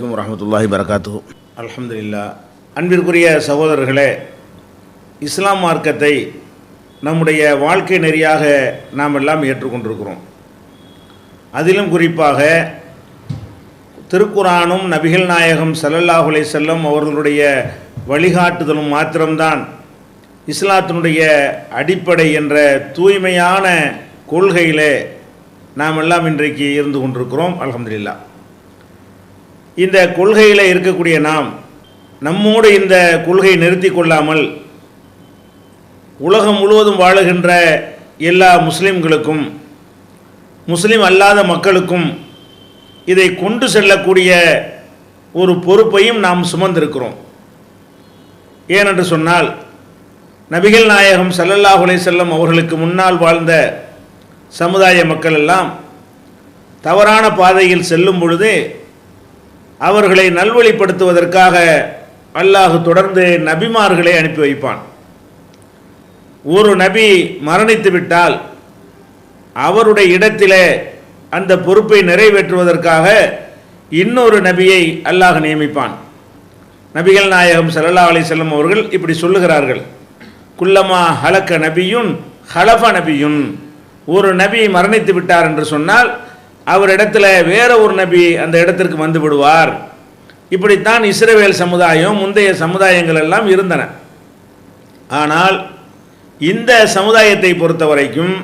வரஹ்மத்துல்லாஹி வரகாத்துஹு. அல்ஹம்துலில்லாஹ். அன்பிற்குரிய சகோதரர்களே, இஸ்லாம் மார்க்கத்தை நம்முடைய வாழ்க்கை நெறியாக நாம் எல்லாம் ஏற்றுக்கொண்டிருக்கிறோம். அதிலும் குறிப்பாக திருக்குரானும் நபிகள் நாயகம் ஸல்லல்லாஹு அலைஹி வஸல்லம் அவர்களுடைய வழிகாட்டுதலும் மாத்திரம்தான் இஸ்லாத்தினுடைய அடிப்படை என்ற தூய்மையான கொள்கையிலே நாம் எல்லாம் இன்றைக்கு இருந்து கொண்டிருக்கிறோம். அல்ஹம்துலில்லாஹ். இந்த கொள்கையில் இருக்கக்கூடிய நாம் நம்மோடு இந்த கொள்கையை நிறுத்தி கொள்ளாமல் உலகம் முழுவதும் வாழுகின்ற எல்லா முஸ்லிம்களுக்கும் முஸ்லிம் அல்லாத மக்களுக்கும் இதை கொண்டு செல்லக்கூடிய ஒரு பொறுப்பையும் நாம் சுமந்திருக்கிறோம். ஏனென்று சொன்னால், நபிகள் நாயகம் ஸல்லல்லாஹு அலைஹி வஸல்லம் அவர்களுக்கு முன்னால் வாழ்ந்த சமுதாய மக்கள் எல்லாம் தவறான பாதையில் செல்லும் பொழுது அவர்களை நல்வழிப்படுத்துவதற்காக அல்லாஹ் தொடர்ந்து நபிமார்களை அனுப்பி வைப்பான். ஒரு நபி மரணித்து விட்டால் அவருடைய இடத்திலே அந்த பொறுப்பை நிறைவேற்றுவதற்காக இன்னொரு நபியை அல்லாஹ் நியமிப்பான். நபிகள் நாயகம் ஸல்லல்லாஹு அலைஹி வஸல்லம் அவர்கள் இப்படி சொல்லுகிறார்கள், குல்லமா ஹலக்க நபியுன் ஹலஃப நபியுன். ஒரு நபி மரணித்து விட்டார் என்று சொன்னால் அவரிடத்தில் வேற ஒரு நபி அந்த இடத்திற்கு வந்து விடுவார். இப்படித்தான் இஸ்ரவேல் சமுதாயம் முந்தைய சமுதாயங்கள் எல்லாம் இருந்தன. ஆனால் இந்த சமுதாயத்தை பொறுத்த வரைக்கும்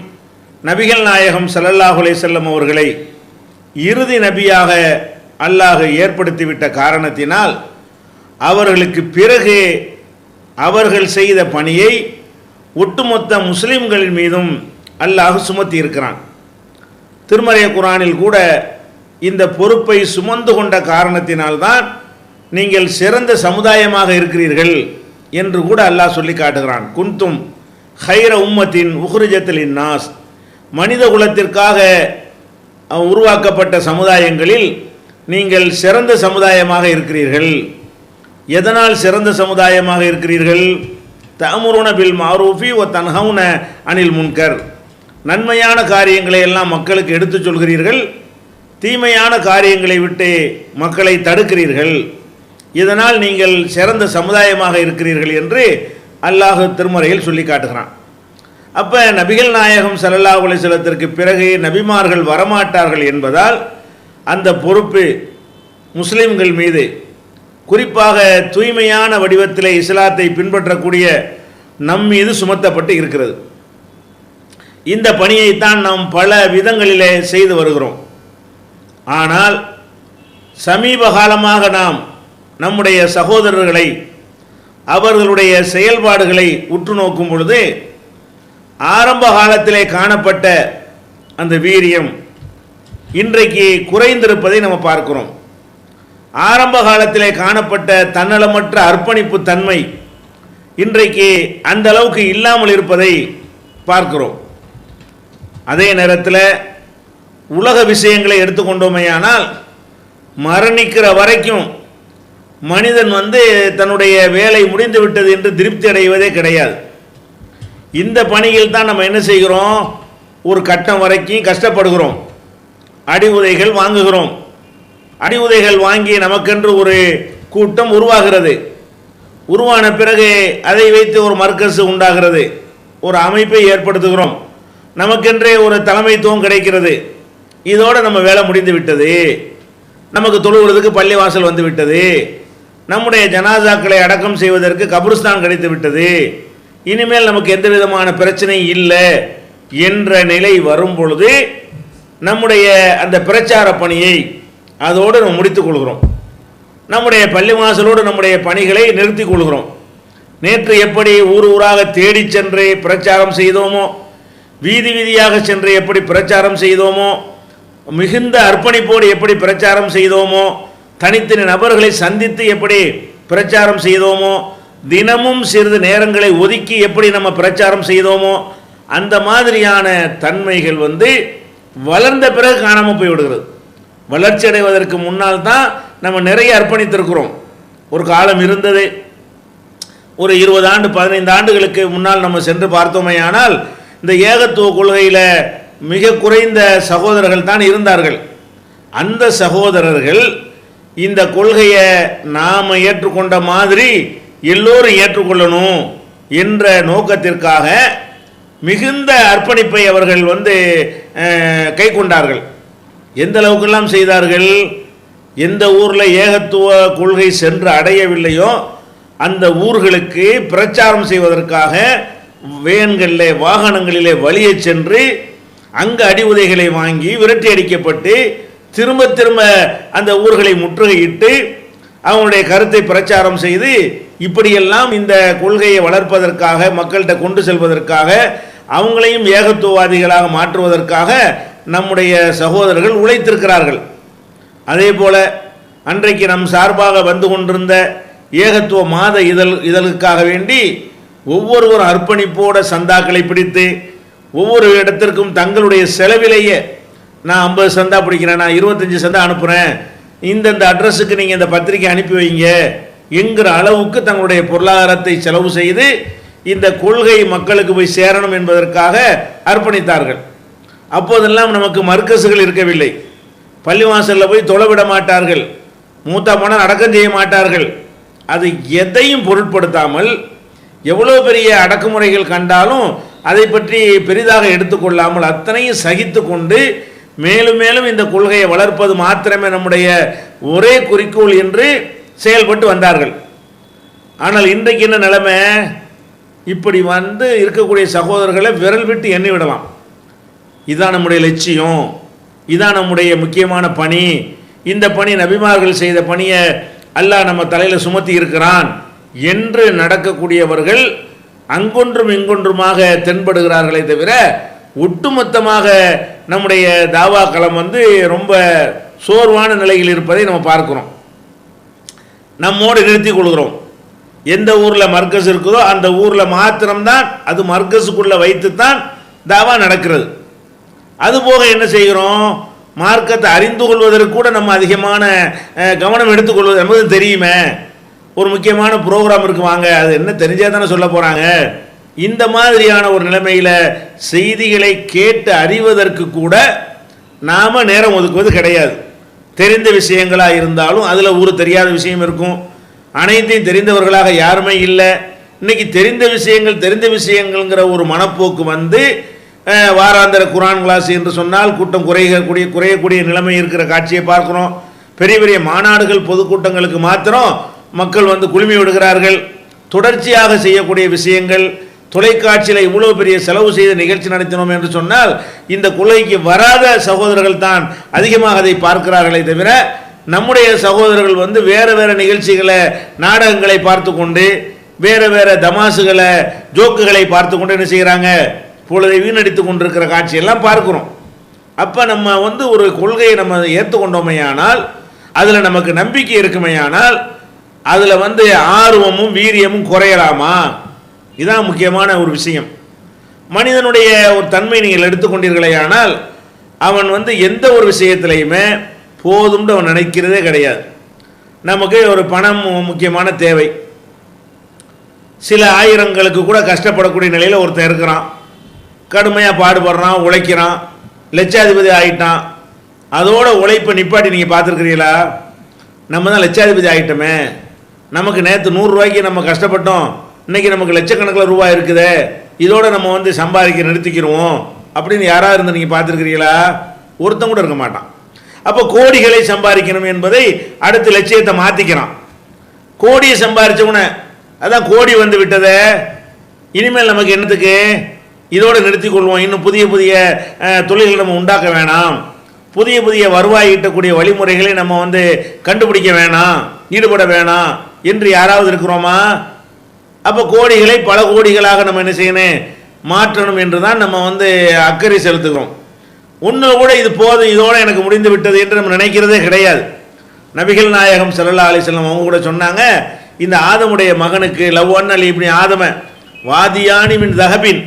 நபிகள் நாயகம் ஸல்லல்லாஹு அலைஹி வஸல்லம் அவர்களை இறுதி நபியாக அல்லாஹ் ஏற்படுத்திவிட்ட காரணத்தினால் அவர்களுக்கு பிறகு அவர்கள் செய்த பணியை ஒட்டுமொத்த முஸ்லிம்களின் மீதும் அல்லாஹ் சுமத்தி இருக்கிறான். திருமறை குர்ஆனில் கூட இந்த பொறுப்பை சுமந்து கொண்ட காரணத்தினால்தான் நீங்கள் சிறந்த சமுதாயமாக இருக்கிறீர்கள் என்று கூட அல்லாஹ் சொல்லி காட்டுகிறான். குன்தும் ஹைர உம்மத்தின் உஹ்ரிஜத் லின்னாஸ். மனித குலத்திற்காக உருவாக்கப்பட்ட சமுதாயங்களில் நீங்கள் சிறந்த சமுதாயமாக இருக்கிறீர்கள். எதனால் சிறந்த சமுதாயமாக இருக்கிறீர்கள்? தஅமுருன பில் மஅரூஃபி வ தன்ஹவுன அனில் முன்கர். நன்மையான காரியங்களை எல்லாம் மக்களுக்கு எடுத்துச் சொல்கிறீர்கள், தீமையான காரியங்களை விட்டு மக்களை தடுக்கிறீர்கள். இதனால் நீங்கள் சிறந்த சமுதாயமாக இருக்கிறீர்கள் என்று அல்லாஹ் திருமறையில் சொல்லி காட்டுகிறான். அப்போ நபிகள் நாயகம் ஸல்லல்லாஹு அலைஹி வஸல்லத்திற்கு பிறகு நபிமார்கள் வரமாட்டார்கள் என்பதால் அந்த பொறுப்பு முஸ்லிம்கள் மீது, குறிப்பாக தூய்மையான வடிவத்தில் இஸ்லாத்தை பின்பற்றக்கூடிய நம் மீது சுமத்தப்பட்டு இருக்கிறது. இந்த பணியைத்தான் நாம் பல விதங்களிலே செய்து வருகிறோம். ஆனால் சமீப காலமாக நாம் நம்முடைய சகோதரர்களை அவர்களுடைய செயல்பாடுகளை உற்று நோக்கும் பொழுது ஆரம்ப காலத்திலே காணப்பட்ட அந்த வீரியம் இன்றைக்கு குறைந்திருப்பதை நம்ம பார்க்கிறோம். ஆரம்ப காலத்திலே காணப்பட்ட தன்னலமற்ற அர்ப்பணிப்பு தன்மை இன்றைக்கு அந்த அளவுக்கு இல்லாமல் இருப்பதை பார்க்கிறோம். அதே நேரத்தில் உலக விஷயங்களை எடுத்துக்கொண்டோமேயானால் மரணிக்கிற வரைக்கும் மனிதன் தன்னுடைய வேலை முடிந்து விட்டது என்று திருப்தி அடைவதே கிடையாது. இந்த பணியில் தான் நம்ம என்ன செய்கிறோம்? ஒரு கட்டம் வரைக்கும் கஷ்டப்படுகிறோம், அடி உதைகள் வாங்குகிறோம். அடி உதைகள் வாங்கி நமக்கென்று ஒரு கூட்டம் உருவாகிறது. உருவான பிறகு அதை வைத்து ஒரு மர்க்கஸ் உண்டாகிறது, ஒரு அமைப்பை ஏற்படுத்துகிறோம், நமக்கென்றே ஒரு தலைமைத்துவம் கிடைக்கிறது. இதோடு நம்ம வேலை முடிந்து விட்டது, நமக்கு தொழுகிறதுக்கு பள்ளிவாசல் வந்து விட்டது, நம்முடைய ஜனாசாக்களை அடக்கம் செய்வதற்கு கபருஸ்தான் கிடைத்து விட்டது, இனிமேல் நமக்கு எந்த விதமான பிரச்சனையும் இல்லை என்ற நிலை வரும் பொழுது நம்முடைய அந்த பிரச்சார பணியை அதோடு நம்ம முடித்துக் கொள்கிறோம். நம்முடைய பள்ளிவாசலோடு நம்முடைய பணிகளை நிறுத்திக் கொள்கிறோம். நேற்று எப்படி ஊர் ஊராக தேடி சென்று பிரச்சாரம் செய்தோமோ, வீதி வீதியாக சென்று எப்படி பிரச்சாரம் செய்தோமோ, மிகுந்த அர்ப்பணிப்போடு எப்படி பிரச்சாரம் செய்தோமோ, தனித்தனி நபர்களை சந்தித்து எப்படி பிரச்சாரம் செய்தோமோ, தினமும் சிறிது நேரங்களை ஒதுக்கி எப்படி நம்ம பிரச்சாரம் செய்தோமோ, அந்த மாதிரியான தன்மைகள் வளர்ந்த பிறகு காணாமல் போய்விடுகிறது. வளர்ச்சி அடைவதற்கு முன்னால் தான் நம்ம நிறைய அர்ப்பணித்திருக்கிறோம். ஒரு காலம் இருந்தது, ஒரு 20 ஆண்டு 15 ஆண்டுகளுக்கு முன்னால் நம்ம சென்று பார்த்தோமேயானால் இந்த ஏகத்துவ கொள்கையில் மிக குறைந்த சகோதரர்கள் தான் இருந்தார்கள். அந்த சகோதரர்கள் இந்த கொள்கையை நாம் ஏற்றுக்கொண்ட மாதிரி எல்லோரும் ஏற்றுக்கொள்ளணும் என்ற நோக்கத்திற்காக மிகுந்த அர்ப்பணிப்பை அவர்கள் கை கொண்டார்கள். எந்த அளவுக்கெல்லாம் செய்தார்கள்? எந்த ஊரில் ஏகத்துவ கொள்கை சென்று அடையவில்லையோ அந்த ஊர்களுக்கு பிரச்சாரம் செய்வதற்காக வேன்களிலே வாகனங்களிலே வழியே சென்று அங்கு அடி உதைகளை வாங்கி விரட்டி அடிக்கப்பட்டு திரும்ப திரும்ப அந்த ஊர்களை முற்றுகையிட்டு அவங்களுடைய கருத்தை பிரச்சாரம் செய்து இப்படியெல்லாம் இந்த கொள்கையை வளர்ப்பதற்காக மக்கள்கிட்ட கொண்டு செல்வதற்காக அவங்களையும் ஏகத்துவவாதிகளாக மாற்றுவதற்காக நம்முடைய சகோதரர்கள் உழைத்திருக்கிறார்கள். அதே போல அன்றைக்கு நம் சார்பாக வந்து கொண்டிருந்த ஏகத்துவ மாத இதழுக்காக வேண்டி ஒவ்வொருவரும் அர்ப்பணிப்போட சந்தாக்களை பிடித்து ஒவ்வொரு இடத்திற்கும் தங்களுடைய செலவிலேயே நான் 50 சந்தா பிடிக்கிறேன், நான் 25 சந்தா அனுப்புகிறேன், இந்தந்த அட்ரஸுக்கு நீங்கள் இந்த பத்திரிக்கை அனுப்பி வைங்க என்கிற அளவுக்கு தங்களுடைய பொருளாதாரத்தை செலவு செய்து இந்த கொள்கை மக்களுக்கு போய் சேரணும் என்பதற்காக அர்ப்பணித்தார்கள். அப்போதெல்லாம் நமக்கு மர்க்கசுகள் இருக்கவில்லை. பள்ளிவாசலில் போய் தொலைவிட மாட்டார்கள், மூத்தா போனால் அடக்கம் செய்ய மாட்டார்கள். அது எதையும் பொருட்படுத்தாமல் எவ்வளோ பெரிய அடக்குமுறைகள் கண்டாலும் அதை பற்றி பெரிதாக எடுத்துக்கொள்ளாமல் அத்தனையும் சகித்து கொண்டு மேலும் மேலும் இந்த கொள்கையை வளர்ப்பது மாத்திரமே நம்முடைய ஒரே குறிக்கோள் என்று செயல்பட்டு வந்தார்கள். ஆனால் இன்றைக்கு என்ன நிலைமை? இப்படி இருக்கக்கூடிய சகோதரர்களை விரல் விட்டு எண்ணி விடலாம். இதுதான் நம்முடைய லட்சியம், இதுதான் நம்முடைய முக்கியமான பணி, இந்த பணி நபிமார்கள் செய்த பணியை அல்லாஹ் நம்ம தலையில் சுமத்தி இருக்கிறான் என்று நடக்கக்கூடியவர்கள் அங்கொன்றும் இங்கொன்றுமாக தென்படுகிறார்களே தவிர ஒட்டுமொத்தமாக நம்முடைய தாவா களம் ரொம்ப சோர்வான நிலையில் இருப்பதை நம்ம பார்க்கிறோம். நம்மோடு நிறுத்தி கொள்கிறோம். எந்த ஊரில் மர்க்கஸ் இருக்குதோ அந்த ஊரில் மாத்திரம்தான் அது மர்க்கஸுக்குள்ளே வைத்துத்தான் தாவா நடக்கிறது. அதுபோக என்ன செய்கிறோம்? மார்க்கத்தை அறிந்து கொள்வதற்கு கூட நம்ம அதிகமான கவனம் எடுத்துக்கொள்வது என்பது தெரியுமே. ஒரு முக்கியமான ப்ரோக்ராம் இருக்கு, வாங்க, அது என்ன தெரிஞ்சே தானே சொல்ல போகிறாங்க. இந்த மாதிரியான ஒரு நிலைமையில் செய்திகளை கேட்டு அறிவதற்கு கூட நாம் நேரம் ஒதுக்குவது கிடையாது. தெரிந்த விஷயங்களாக இருந்தாலும் அதில் ஒரு தெரியாத விஷயம் இருக்கும். அனைத்தையும் தெரிந்தவர்களாக யாருமே இல்லை. இன்னைக்கு தெரிந்த விஷயங்கள்ங்கிற ஒரு மனப்போக்கு வாராந்திர குரான் கிளாஸ் என்று சொன்னால் கூட்டம் குறையக்கூடிய நிலைமை இருக்கிற காட்சியை பார்க்குறோம். பெரிய பெரிய மாநாடுகள் பொதுக்கூட்டங்களுக்கு மாத்திரம் மக்கள் குழுமி விடுகிறார்கள். தொடர்ச்சியாக செய்யக்கூடிய விஷயங்கள், தொலைக்காட்சியில் இவ்வளோ பெரிய செலவு செய்த நிகழ்ச்சி நடத்தினோம் என்று சொன்னால் இந்த கொள்கைக்கு வராத சகோதரர்கள் தான் அதிகமாக அதை பார்க்கிறார்களே தவிர நம்முடைய சகோதரர்கள் வேறு வேறு நிகழ்ச்சிகளை, நாடகங்களை பார்த்து கொண்டு வேறு வேறு தமாசுகளை, ஜோக்குகளை பார்த்து கொண்டு என்ன செய்கிறாங்க? பொழுதை வீணடித்து கொண்டிருக்கிற காட்சியெல்லாம் பார்க்கிறோம். அப்போ நம்ம ஒரு கொள்கையை நம்ம ஏற்றுக்கொண்டோமையானால், அதில் நமக்கு நம்பிக்கை இருக்குமையானால், அதில் ஆர்வமும் வீரியமும் குறையலாமா? இதுதான் முக்கியமான ஒரு விஷயம். மனிதனுடைய ஒரு தன்மை நீங்கள் எடுத்துக்கொண்டீர்களேயானால் அவன் எந்த ஒரு விஷயத்திலையுமே போதும்னு அவன் நினைக்கிறதே கிடையாது. நமக்கு ஒரு பணம் முக்கியமான தேவை. சில ஆயிரங்களுக்கு கூட கஷ்டப்படக்கூடிய நிலையில் ஒருத்தன் இருக்கிறான், கடுமையாக பாடுபடுறான், உழைக்கிறான், லட்சாதிபதி ஆகிட்டான். அதோட உழைப்பை நிப்பாட்டி நீங்கள் பார்த்துருக்கிறீங்களா? நம்ம தான் லட்சாதிபதி ஆகிட்டோமே, நமக்கு நேற்று 100 ரூபாய்க்கு நம்ம கஷ்டப்பட்டோம், இன்றைக்கி நமக்கு லட்சக்கணக்கில் ரூபாய் இருக்குது, இதோடு நம்ம சம்பாதிக்க நிறுத்திக்கிடுவோம் அப்படின்னு யாராவது இருந்து நீங்கள் பார்த்துருக்கிறீங்களா? ஒருத்தன் கூட இருக்க மாட்டான். அப்போ கோடிகளை சம்பாதிக்கணும் என்பதை அடுத்த லட்சியத்தை மாற்றிக்கிறான். கோடியை சம்பாதிச்சவுடனே அதான் கோடி விட்டதே, இனிமேல் நமக்கு என்னத்துக்கு, இதோடு நிறுத்தி கொள்வோம், இன்னும் புதிய புதிய தொழில்களை நம்ம உண்டாக்க வேணாம், புதிய புதிய வருவாய் ஈட்டக்கூடிய வழிமுறைகளை நம்ம கண்டுபிடிக்க வேணாம், ஈடுபட வேணாம் என்று யாராவது இருக்கிறோமா? அப்போ கோடிகளை பல கோடிகளாக நம்ம என்ன செய்யணும், மாற்றணும் என்று தான் நம்ம அக்கறை செலுத்துகிறோம். ஒன்று கூட இது போதும், இதோடு எனக்கு முடிந்து விட்டது என்று நம்ம நினைக்கிறதே கிடையாது. நபிகள் நாயகம் ஸல்லல்லாஹு அலைஹி வஸல்லம் அவங்க கூட சொன்னாங்க, இந்த ஆதமுடைய மகனுக்கு லவ்வன்னல் இப்படி ஆதம வாதியானி மின் தஹபின்,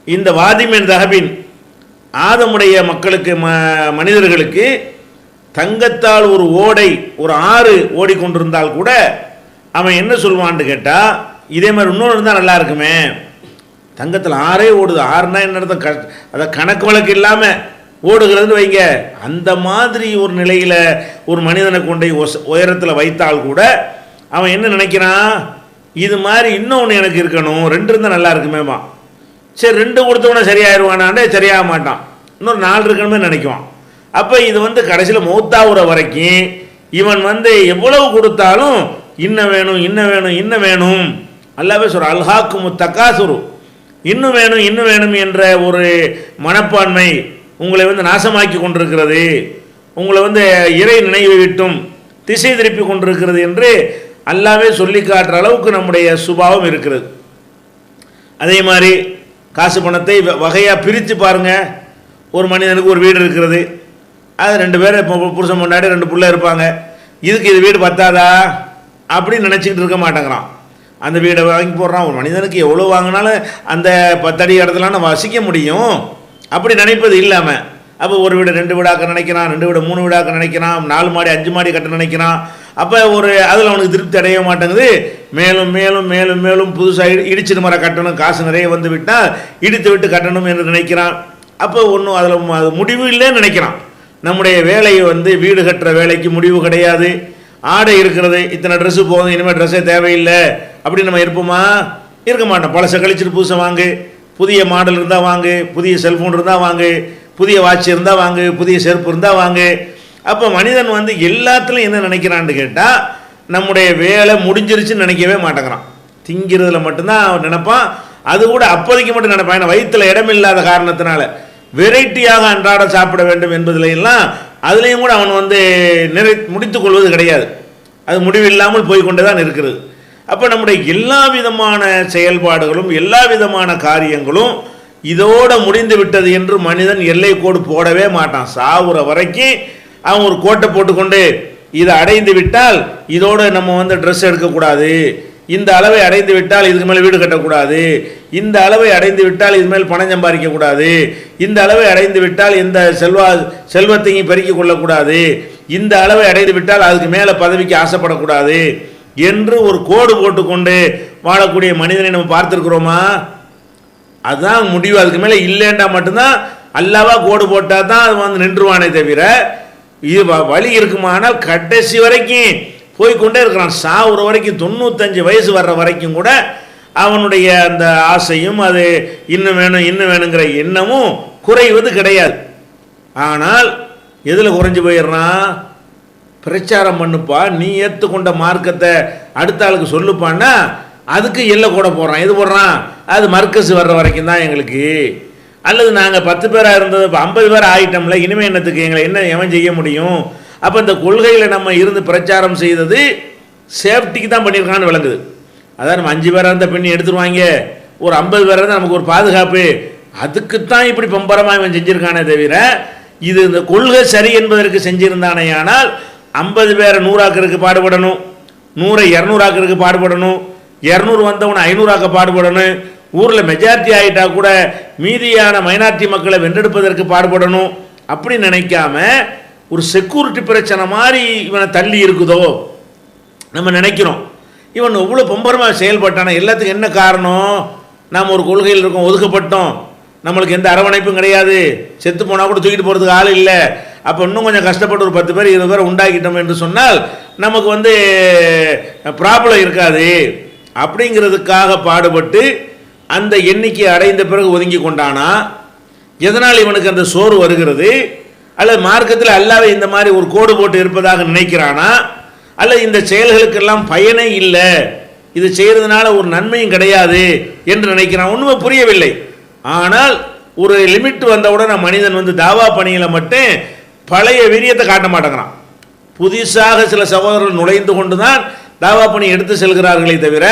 இந்த வாதிமின் தஹபின் ஆதமுடைய மக்களுக்கு மனிதர்களுக்கு தங்கத்தால் ஒரு ஓடை, ஒரு ஆறு ஓடிக்கொண்டிருந்தால் கூட அவன் என்ன சொல்வான்னு கேட்டால், இதே மாதிரி இன்னொன்று இருந்தால் நல்லா இருக்குமே, தங்கத்தில் ஆறே ஓடுது, ஆறுனா என்ன அர்த்தம்? அதை கணக்கு வழக்கு இல்லாமல் ஓடுகிறதுன்னு வைங்க. அந்த மாதிரி ஒரு நிலையில் ஒரு மனிதனை கொண்டு உயரத்தில் வைத்தால் கூட அவன் என்ன நினைக்கிறான், இது மாதிரி இன்னொன்று எனக்கு இருக்கணும், 2 இருந்தால் நல்லா இருக்குமேமா. சரி 2 கொடுத்தவனே சரியாயிருவானாண்டே சரியாக மாட்டான், இன்னொரு 4 இருக்கணுமே நினைக்குவான். அப்போ இது கடைசியில் மௌத்தாவுற வரைக்கும் இவன் எவ்வளவு கொடுத்தாலும் இன்னும் வேணும் இன்னும் வேணும் இன்னும் வேணும். அல்லாஹ்வே சொல்ற அல்ஹாக்குமு தகாசுரு, இன்னும் வேணும் இன்னும் வேணும் என்ற ஒரு மனப்பான்மை உங்களை நாசமாக்கி கொண்டிருக்கிறது, உங்களை இறை நினைவை விட்டும் திசை திருப்பி கொண்டிருக்கிறது என்று அல்லாஹ்வே சொல்லி காட்டுற அளவுக்கு நம்முடைய சுபாவம் இருக்கிறது. அதே மாதிரி காசு பணத்தை வகையாக பிரித்து பாருங்க. ஒரு மனிதனுக்கு ஒரு வீடு இருக்கிறது, அது 2 பேர் புருஷன் முன்னாடி 2 பிள்ளை இருப்பாங்க. இதுக்கு இது வீடு பத்தாதா அப்படின்னு நினச்சிக்கிட்டு இருக்க மாட்டேங்கிறான். அந்த வீடை வாங்கி போடுறான். ஒரு மனிதனுக்கு எவ்வளோ வாங்கினாலும் அந்த 10 அடி இடத்துல நம்ம வசிக்க முடியும் அப்படி நினைப்பது இல்லாமல், அப்போ ஒரு வீடு 2 வீடாக்க நினைக்கிறான், 2 வீடு 3 வீடாக்க நினைக்கிறான், 4 மாடி 5 மாடி கட்ட நினைக்கிறான். அப்போ அதில் அவனுக்கு திருப்தி அடைய மாட்டேங்குது. மேலும் மேலும் மேலும் மேலும் புதுசாக இடிச்சிட்டு மர கட்டணும், காசு நிறைய வந்து விட்டால் இடித்து விட்டு கட்டணும் என்று நினைக்கிறான். அப்போ ஒன்றும் அதில் முடிவு இல்லைன்னு நினைக்கிறான். நம்முடைய வேலை வீடு கட்டுற வேலைக்கு முடிவு கிடையாது. ஆடை இருக்கிறது, இத்தனை ட்ரெஸ்ஸு போதும், இனிமேல் ட்ரெஸ்ஸே தேவையில்லை அப்படின்னு நம்ம இருப்போமா? இருக்க மாட்டோம். பழசை கழிச்சிட்டு புதுசை வாங்கு, புதிய மாடல் இருந்தால் வாங்கு, புதிய செல்ஃபோன் இருந்தால் வாங்கு, புதிய வாட்ச் இருந்தால் வாங்கு, புதிய செருப்பு இருந்தால் வாங்கு. அப்போ மனிதன் எல்லாத்துலையும் என்ன நினைக்கிறான்னு கேட்டால், நம்முடைய வேலை முடிஞ்சிருச்சுன்னு நினைக்கவே மாட்டேங்கிறான். திங்கிறதுல மட்டும்தான் அவன் நினைப்பான். அது கூட அப்போதைக்கு மட்டும் நினைப்பான். ஏன்னா வயிற்றில் இடமில்லாத காரணத்தினால வெரைட்டியாக அன்றாட சாப்பிட வேண்டும் என்பதில் எல்லாம் அதுலேயும் கூட அவன் முடித்து கொள்வது கிடையாது. அது முடிவில்லாமல் போய்கொண்டே தான் இருக்கிறது. அப்போ நம்முடைய எல்லா விதமான செயல்பாடுகளும் எல்லா விதமான காரியங்களும் இதோட முடிந்து விட்டது என்று மனிதன் எல்லை கோடு போடவே மாட்டான். சாவுற வரைக்கும் அவன் ஒரு கோட்டை போட்டுக்கொண்டு இதை அடைந்து விட்டால் இதோடு நம்ம ட்ரெஸ் எடுக்கக்கூடாது, இந்த அளவை அடைந்து விட்டால் இதுக்கு மேலே வீடு கட்டக்கூடாது, இந்த அளவை அடைந்து விட்டால் இது மேல் பணம் சம்பாதிக்கக்கூடாது, இந்த அளவை அடைந்து விட்டால் இந்த செல்வத்தையும் பெருக்கிக் கொள்ளக்கூடாது, இந்த அளவை அடைந்து விட்டால் அதுக்கு மேலே பதவிக்கு ஆசைப்படக்கூடாது என்று ஒரு கோடு போட்டுக்கொண்டு வாழக்கூடிய மனிதனை நம்ம பார்த்துருக்குறோமா? அதுதான் முடிவு. அதுக்கு மேலே இல்லைண்டா மட்டும்தான் அல்லாவா கோடு போட்டால் தான் அது நின்றுவானே தவிர இது வழி இருக்குமானால் கடைசி வரைக்கும் போய்கொண்டே இருக்கிறான். சாவுற வரைக்கும் 95 வயசு வர்ற வரைக்கும் கூட அவனுடைய அந்த ஆசையும் அது இன்னும் வேணும் இன்னும் வேணுங்கிற எண்ணமும் குறைவது கிடையாது. ஆனால் எதில் குறைஞ்சி போயிடுறான்? பிரச்சாரம் பண்ணுப்பா, நீ ஏற்றுக்கொண்ட மார்க்கத்தை அடுத்த ஆளுக்கு சொல்லுப்பான்னா அதுக்கு எல்லை கூட போடுறான். எது போடுறான்? அது மர்க்கஸ் வர்ற வரைக்கும் தான் எங்களுக்கு, அல்லது நாங்கள் 10 பேராக இருந்தது இப்போ 50 பேர் ஆகிட்டோம்ல, இனிமேல் என்னத்துக்கு, எங்களை என்ன எவன் செய்ய முடியும்? அப்போ இந்த கொள்கையில் நம்ம இருந்து பிரச்சாரம் செய்தது சேஃப்டிக்கு தான் பண்ணியிருக்கான்னு விளங்குது. அதான் நம்ம 5 பேராக இருந்த பெண்ணி எடுத்துருவாங்க, ஒரு 50 பேராக இருந்தால் நமக்கு ஒரு பாதுகாப்பு, அதுக்குத்தான் இப்படி பம்பரமாக இவன் செஞ்சுருக்கானே தவிர இது இந்த கொள்கை சரி என்பதற்கு செஞ்சிருந்தானே. ஆனால் 50 பேரை 100 ஆக்கிறதுக்கு பாடுபடணும், 100 200 ஆக்கிறதுக்கு பாடுபடணும், 200 வந்தவனை 500 ஆக்க பாடுபடணும், ஊரில் மெஜாரிட்டி ஆகிட்டா கூட மீதியான மைனாரிட்டி மக்களை வென்றெடுப்பதற்கு பாடுபடணும். அப்படி நினைக்காம ஒரு செக்யூரிட்டி பிரச்சனை மாதிரி இவனை தள்ளி இருக்குதோ நம்ம நினைக்கிறோம். இவன் எவ்வளோ பம்பரமாக செயல்பட்டான. எல்லாத்துக்கும் என்ன காரணம்? நாம் ஒரு கொள்கையில் இருக்கோம், ஒதுக்கப்பட்டோம், நம்மளுக்கு எந்த அரவணைப்பும் கிடையாது, செத்து போனால் கூட தூக்கிட்டு போகிறதுக்கு ஆள் இல்லை. அப்போ இன்னும் கொஞ்சம் கஷ்டப்பட்டு ஒரு 10 பேர் 20 பேரை உண்டாக்கிட்டோம் என்று சொன்னால் நமக்கு ப்ராப்ளம் இருக்காது. அப்படிங்கிறதுக்காக பாடுபட்டு அந்த எண்ணிக்கை அடைந்த பிறகு ஒதுங்கி கொண்டானா, எதனால் இவனுக்கு அந்த சோறு வருகிறது? அல்லது மார்க்கத்தில் அல்லாஹ்வே இந்த மாதிரி ஒரு கோடு போட்டு இருப்பதாக நினைக்கிறானா, அல்லது இந்த செயல்களுக்கெல்லாம் பயனே இல்லை, இது செய்கிறதுனால ஒரு நன்மையும் கிடையாது என்று நினைக்கிறான். ஒன்றுமே புரியவில்லை. ஆனால் ஒரு லிமிட் வந்தவுடன் மனிதன் தாவா பணியில் மட்டும் பழைய வீரியத்தை காட்ட மாட்டேங்கிறான். புதுசாக சில சகோதரர்கள் நுழைந்து கொண்டு தான் தாவா பணி எடுத்து செல்கிறார்களே தவிர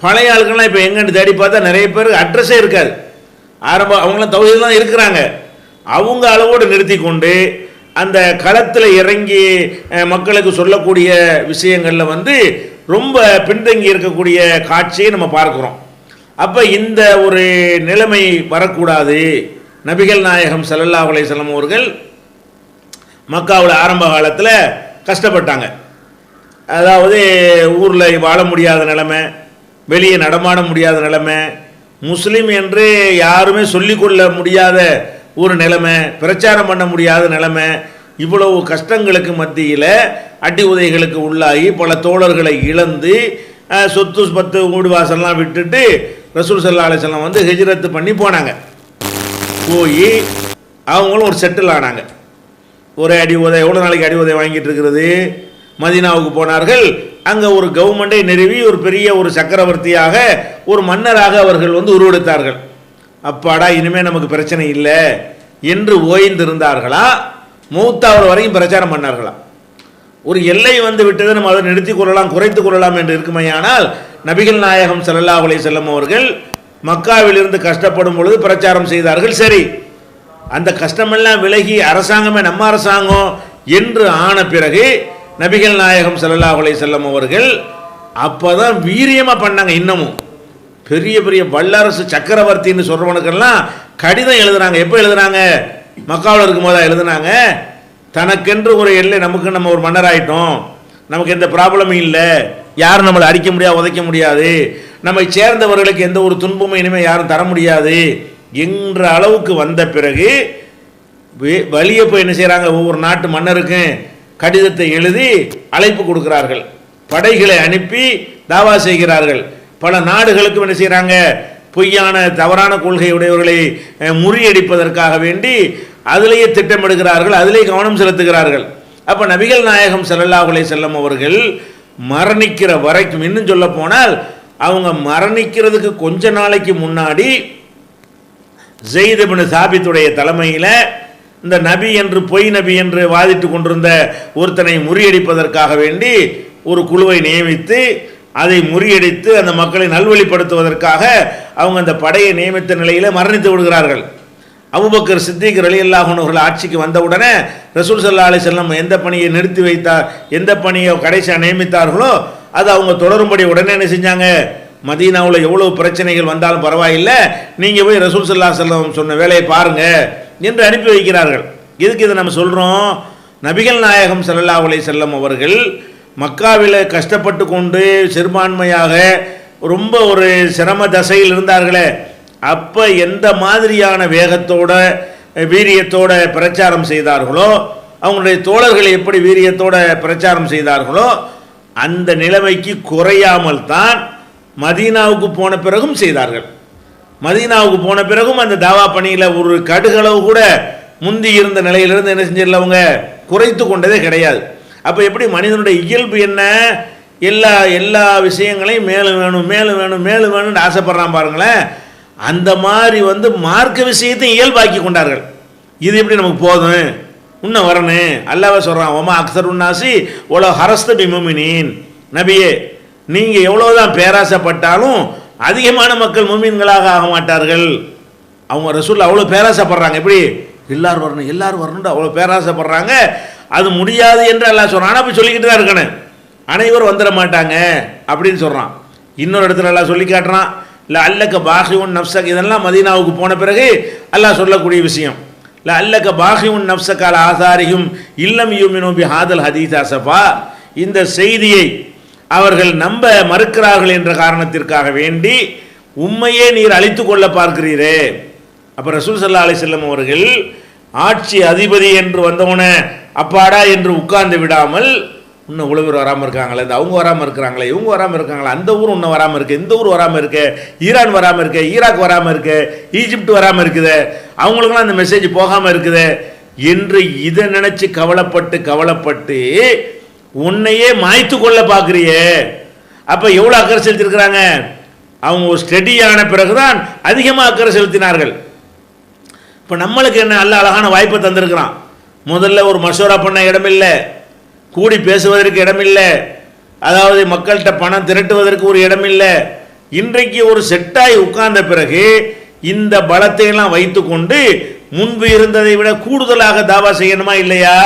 பழைய ஆளுக்கெல்லாம் இப்போ எங்கன்னு தேடி பார்த்தா நிறைய பேர் அட்ரஸே இருக்காது. அவங்களாம் தௌஹீத் தான் இருக்கிறாங்க. அவங்க அளவோடு நிறுத்தி கொண்டு அந்த களத்தில் இறங்கி மக்களுக்கு சொல்லக்கூடிய விஷயங்களில் ரொம்ப பின்தங்கி இருக்கக்கூடிய காட்சியை நம்ம பார்க்குறோம். அப்போ இந்த ஒரு நிலைமை வரக்கூடாது. நபிகள் நாயகம் ஸல்லல்லாஹு அலைஹி வஸல்லம் அவர்கள் மக்காவில் ஆரம்ப காலத்தில் கஷ்டப்பட்டாங்க. அதாவது ஊரில் வாழ முடியாத நிலைமை, வெளியே நடமாட முடியாத நிலைமை, முஸ்லீம் என்று யாருமே சொல்லிக்கொள்ள முடியாத ஒரு நிலைமை, பிரச்சாரம் பண்ண முடியாத நிலைமை, இவ்வளவு கஷ்டங்களுக்கு மத்தியில் அடி உதைகளுக்கு உள்ளாகி பல தோழர்களை இழந்து சொத்து பத்து வீடு வாசல்லாம் விட்டுட்டு ரசூல் ஸல்லல்லாஹு அலைஹி வஸல்லம் வந்து ஹிஜ்ரத் பண்ணி போனாங்க. போய் அவங்களும் ஒரு செட்டில் ஆனாங்க. ஒரே அடி உதை, எவ்வளோ நாளைக்கு அடி உதை வாங்கிட்டு இருக்கிறது. மதீனாவுக்கு போனார்கள். அங்கே ஒரு கவர்மெண்டை நிறுவி ஒரு பெரிய ஒரு சக்கரவர்த்தியாக ஒரு மன்னராக அவர்கள் வந்து உருவெடுத்தார்கள். அப்பாடா இனிமேல் நமக்கு பிரச்சனை இல்லை என்று ஓய்ந்திருந்தார்களா, மௌத்தாவர வரைக்கும் பிரச்சாரம் பண்ணார்களா? ஒரு எல்லை வந்து விட்டதை நம்ம அதை நிறுத்தி கொள்ளலாம், குறைத்து கொள்ளலாம் என்று இருக்குமையானால் நபிகள் நாயகம் ஸல்லல்லாஹு அலைஹி வஸல்லம் அவர்கள் மக்காவிலிருந்து கஷ்டப்படும் பொழுது பிரச்சாரம் செய்தார்கள். சரி, அந்த கஷ்டமெல்லாம் விலகி அரசாங்கமே நம்ம அரசாங்கம் என்று ஆன பிறகு நபிகள் நாயகம் ஸல்லல்லாஹு அலைஹி வஸல்லம் அவர்கள் அப்போதான் வீரியமாக பண்ணாங்க. இன்னமும் பெரிய பெரிய வல்லரசு சக்கரவர்த்தின்னு சொல்கிறவனுக்கெல்லாம் கடிதம் எழுதுனாங்க. எப்போ எழுதுனாங்க? மக்காவில் இருக்கும் போது எழுதுனாங்க. தனக்கென்று ஒரு எல்லை, நமக்கு நம்ம ஒரு மன்னர் ஆகிட்டோம், நமக்கு எந்த ப்ராப்ளமும் இல்லை, யாரும் நம்மளை அடிக்க முடியாது, உதைக்க முடியாது, நம்மை சேர்ந்தவர்களுக்கு எந்த ஒரு துன்பமும் இனிமேல் யாரும் தர முடியாது என்ற அளவுக்கு வந்த பிறகு வழியை போய் என்ன செய்கிறாங்க? ஒவ்வொரு நாட்டு மன்னருக்கும் கடிதத்தை எழுதி அழைப்பு கொடுக்கிறார்கள். படைகளை அனுப்பி தாவா செய்கிறார்கள். பல நாடுகளுக்கும் என்ன செய்கிறாங்க? பொய்யான தவறான கொள்கையுடையவர்களை முறியடிப்பதற்காக வேண்டி அதிலேயே திட்டமிடுகிறார்கள், அதிலே கவனம் செலுத்துகிறார்கள். அப்போ நபிகள் நாயகம் ஸல்லல்லாஹு அலைஹி வஸல்லம் அவர்கள் மரணிக்கிற வரைக்கும், இன்னும் சொல்ல போனால் அவங்க மரணிக்கிறதுக்கு கொஞ்ச நாளைக்கு முன்னாடி ஸெய்த் இப்னு சாபித்துடைய தலைமையில் இந்த நபி என்று பொய் நபி என்று வாதிட்டு கொண்டிருந்த ஒருத்தனை முறியடிப்பதற்காக வேண்டி ஒரு குழுவை நியமித்து அதை முறியடித்து அந்த மக்களை நல்வழிப்படுத்துவதற்காக அவங்க அந்த படையை நியமித்த நிலையில் மரணித்து விடுகிறார்கள். அபூபக்கர் சித்திக் ரலியல்லாஹு அன்ஹு அவர்கள் ஆட்சிக்கு வந்தவுடனே ரசூல் ஸல்லல்லாஹு அலைஹி வஸல்லம் எந்த பணியை நிறுத்தி வைத்தார், எந்த பணியை கடைசியாக நியமித்தார்களோ அது அவங்க தொடரும்படி உடனே என்ன செஞ்சாங்க? மதீனாவில் எவ்வளவு பிரச்சனைகள் வந்தாலும் பரவாயில்லை, நீங்கள் போய் ரசூல் ஸல்லல்லாஹு அலைஹி வஸல்லம் சொன்ன வேலையை பாருங்க என்று அனுப்பி வைக்கிறார்கள். இதுக்கு இதை நம்ம சொல்கிறோம், நபிகள் நாயகம் ஸல்லல்லாஹு அலைஹி வஸல்லம் அவர்கள் மக்காவில் கஷ்டப்பட்டு கொண்டு சிறுபான்மையாக ரொம்ப ஒரு சிரம தசையில் இருந்தார்களே, அப்போ எந்த மாதிரியான வேகத்தோட வீரியத்தோட பிரச்சாரம் செய்தார்களோ, அவங்களுடைய தோழர்களை எப்படி வீரியத்தோட பிரச்சாரம் செய்தார்களோ அந்த நிலைமைக்கு குறையாமல் தான் மதீனாவுக்கு போன பிறகும் செய்தார்கள். மதீனாவுக்கு போன பிறகும் அந்த தாவா பணியில் ஒரு கடுகளவு கூட முந்தி இருந்த நிலையிலிருந்து என்ன செஞ்சிடல, அவங்க குறைத்து கொண்டதே கிடையாது. அப்போ எப்படி மனிதனுடைய இயல்பு என்ன? எல்லா விஷயங்களையும் மேலும் வேணும் மேலும் வேணும் மேலும் வேணும்னு ஆசைப்படுறான் பாருங்களேன். அந்த மாதிரி வந்து மார்க்க விஷயத்தையும் இயல்பாக்கி கொண்டார்கள். இது எப்படி நமக்கு போதும், இன்னும் வரணும். அல்லாஹ் சொல்கிறான், ஒமா அக்ஸருன்னாசி ஒலோ ஹரஸ்த பிமுமினீன், நபியே நீங்கள் எவ்வளோதான் பேராசைப்பட்டாலும் அதிகமான மக்கள் முமீன்களாக ஆக மாட்டார்கள். அவங்க ரசூல் அவ்வளோ பேராசைப்படுறாங்க. எப்படி எல்லாரும் வரணும் எல்லாரும் வரணும்னு அவ்வளோ பேராசைப்படுறாங்க. அது முடியாது என்று அல்லாஹ் சொல்கிறான். ஆனால் போய் சொல்லிக்கிட்டு தான் இருக்கணும், அனைவரும் வந்துட மாட்டாங்க அப்படின்னு சொல்கிறான். இன்னொரு இடத்துல எல்லாம் சொல்லி காட்டுறான், இல்லை அல்லக்க பாஹிவுன் நப்சக். இதெல்லாம் மதீனாவுக்கு போன பிறகு அல்லாஹ் சொல்லக்கூடிய விஷயம். இல்லை அல்லக்க பாஹிவுன் நப்சக்கால ஆசாரியும் இல்லம் யூமினு பி ஹாதல் ஹதீஸ் அசஃபா. இந்த செய்தியை அவர்கள் நம்ப மறுக்கிறார்கள் என்ற காரணத்திற்காக வேண்டி உண்மையே நீர் அழித்து கொள்ள பார்க்கிறீரே. அப்போ ரசூல் ஸல்லல்லாஹு அலைஹி வஸல்லம் அவர்கள் ஆட்சி அதிபதி என்று வந்தவனே அப்பாடா என்று உட்கார்ந்து விடாமல், இன்னும் இவ்வளோ பேர் வராமல் இருக்காங்களே, இந்த அவங்க வராமல் இருக்கிறாங்களே, இவங்க வராமல் இருக்காங்களே, அந்த ஊர் இன்னும் வராமல் இருக்குது, இந்த ஊர் வராமல் இருக்கு, ஈரான் வராமல் இருக்கு, ஈராக் வராமல் இருக்கு, ஈஜிப்ட் வராமல் இருக்குது, அவங்களுக்குலாம் அந்த மெசேஜ் போகாமல் இருக்குது என்று இதை நினைச்சு கவலைப்பட்டு உன்னையே மாய்த்து கொள்ள பார்க்குறியே. அப்போ எவ்வளோ அக்கறை செலுத்திருக்கிறாங்க? அவங்க ஒரு ஸ்டெடியான பிறகுதான் அதிகமாக அக்கறை செலுத்தினார்கள். இப்போ நம்மளுக்கு என்ன, நல்ல அழகான வாய்ப்பை தந்திருக்கிறான். முதல்ல ஒரு மசோரா பண்ண இடமில்லை, கூடி பேசுவதற்கு இடமில்லை, அதாவது மக்கள்கிட்ட பணம் திரட்டுவதற்கு ஒரு இடமில்லை. இன்றைக்கு ஒரு செட்டாய் உட்கார்ந்த பிறகு இந்த பலத்தையெல்லாம் வைத்து கொண்டு முன்பு இருந்ததை விட கூடுதலாக தாவா செய்யணுமா இல்லையா?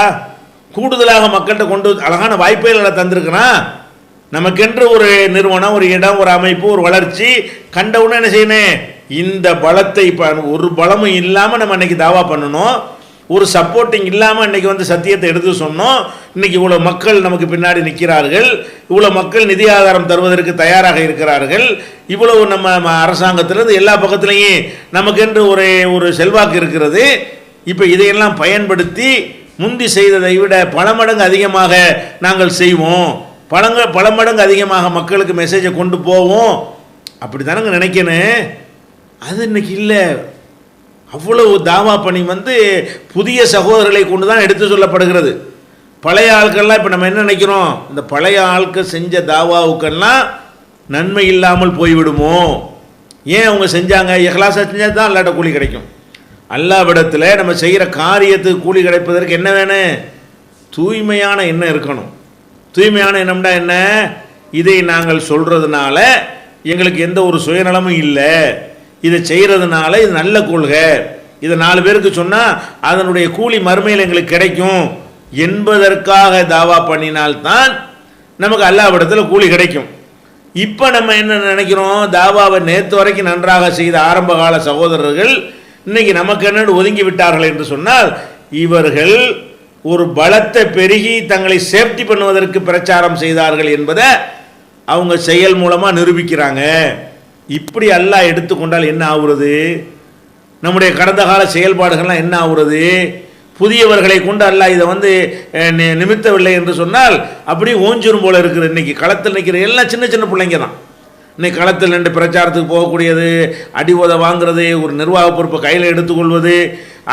கூடுதலாக மக்கள்கிட்ட கொண்டு அழகான வாய்ப்புகளை தந்திருக்கிறான். நமக்கென்று ஒரு நிறுவனம், ஒரு இடம், ஒரு அமைப்பு, ஒரு வளர்ச்சி கண்டவுடனே என்ன செய்யணும்? இந்த பலத்தை ஒரு பலமும் இல்லாமல் நம்ம இன்னைக்கு தாவா பண்ணணும். ஒரு சப்போர்ட்டிங் இல்லாமல் இன்றைக்கி வந்து சத்தியத்தை எடுத்து சொன்னோம். இன்றைக்கி இவ்வளோ மக்கள் நமக்கு பின்னாடி நிற்கிறார்கள், இவ்வளோ மக்கள் நிதி ஆதாரம் தருவதற்கு தயாராக இருக்கிறார்கள், இவ்வளவு நம்ம அரசாங்கத்திலிருந்து எல்லா பக்கத்துலேயும் நமக்கென்று ஒரு செல்வாக்கு இருக்கிறது. இப்போ இதையெல்லாம் பயன்படுத்தி முந்தி செய்ததை விட பல மடங்கு அதிகமாக நாங்கள் செய்வோம், பல மடங்கு அதிகமாக மக்களுக்கு மெசேஜை கொண்டு போவோம், அப்படி தானங்க நினைக்கணும். அது இன்னைக்கு இல்லை. அவ்வளவு தாவா பணி வந்து புதிய சகோதரர்களை கொண்டு தான் எடுத்து சொல்லப்படுகிறது. பழைய ஆட்கள்லாம் இப்போ நம்ம என்ன நினைக்கிறோம், இந்த பழைய ஆட்கள் செஞ்ச தாவாவுக்கெல்லாம் நன்மை இல்லாமல் போய்விடுமோ? ஏன் அவங்க செஞ்சாங்க? இஹ்லாஸா செஞ்சால் தான் அல்லாஹ்ட்ட கூலி கிடைக்கும். அல்லாஹ்விடத்தில் நம்ம செய்கிற காரியத்துக்கு கூலி கிடைப்பதற்கு என்ன வேணும்? தூய்மையான எண்ணம் இருக்கணும். தூய்மையான எண்ணம்னா என்ன? இதை நாங்கள் சொல்கிறதுனால எங்களுக்கு எந்த ஒரு சுயநலமும் இல்லை, இதை செய்கிறதுனால இது நல்ல கொள்கை, இதை 4 பேருக்கு சொன்னால் அதனுடைய கூலி மறுமையில் எங்களுக்கு கிடைக்கும் என்பதற்காக தாவா பண்ணினால்தான் நமக்கு அல்லாஹ்விடத்தில் கூலி கிடைக்கும். இப்போ நம்ம என்ன நினைக்கிறோம், தாவாவை நேற்று வரைக்கும் நன்றாக செய்த ஆரம்ப கால சகோதரர்கள் இன்னைக்கு நமக்கு என்னென்னு ஒதுங்கி விட்டார்கள் என்று சொன்னால், இவர்கள் ஒரு பலத்தை பெருகி தங்களை சேஃப்டி பண்ணுவதற்கு பிரச்சாரம் செய்தார்கள் என்பதை அவங்க செயல் மூலமாக நிரூபிக்கிறாங்க. இப்படி அல்லாஹ் எடுத்துக்கொண்டால் என்ன ஆகுறது? நம்முடைய கடந்த கால செயல்பாடுகள்லாம் என்ன ஆகுறது? புதியவர்களை கொண்டு அல்லாஹ் இதை வந்து நிமித்தவில்லை என்று சொன்னால் அப்படியே ஓஞ்சிரும் போல இருக்குது. இன்னைக்கு களத்தில் நிற்கிற எல்லாம் சின்ன சின்ன பிள்ளைங்க தான். இன்னைக்கு களத்தில் நின்று பிரச்சாரத்துக்கு போகக்கூடியது, அடி உதை வாங்குறது, ஒரு நிர்வாக பொறுப்பை கையில் எடுத்துக்கொள்வது,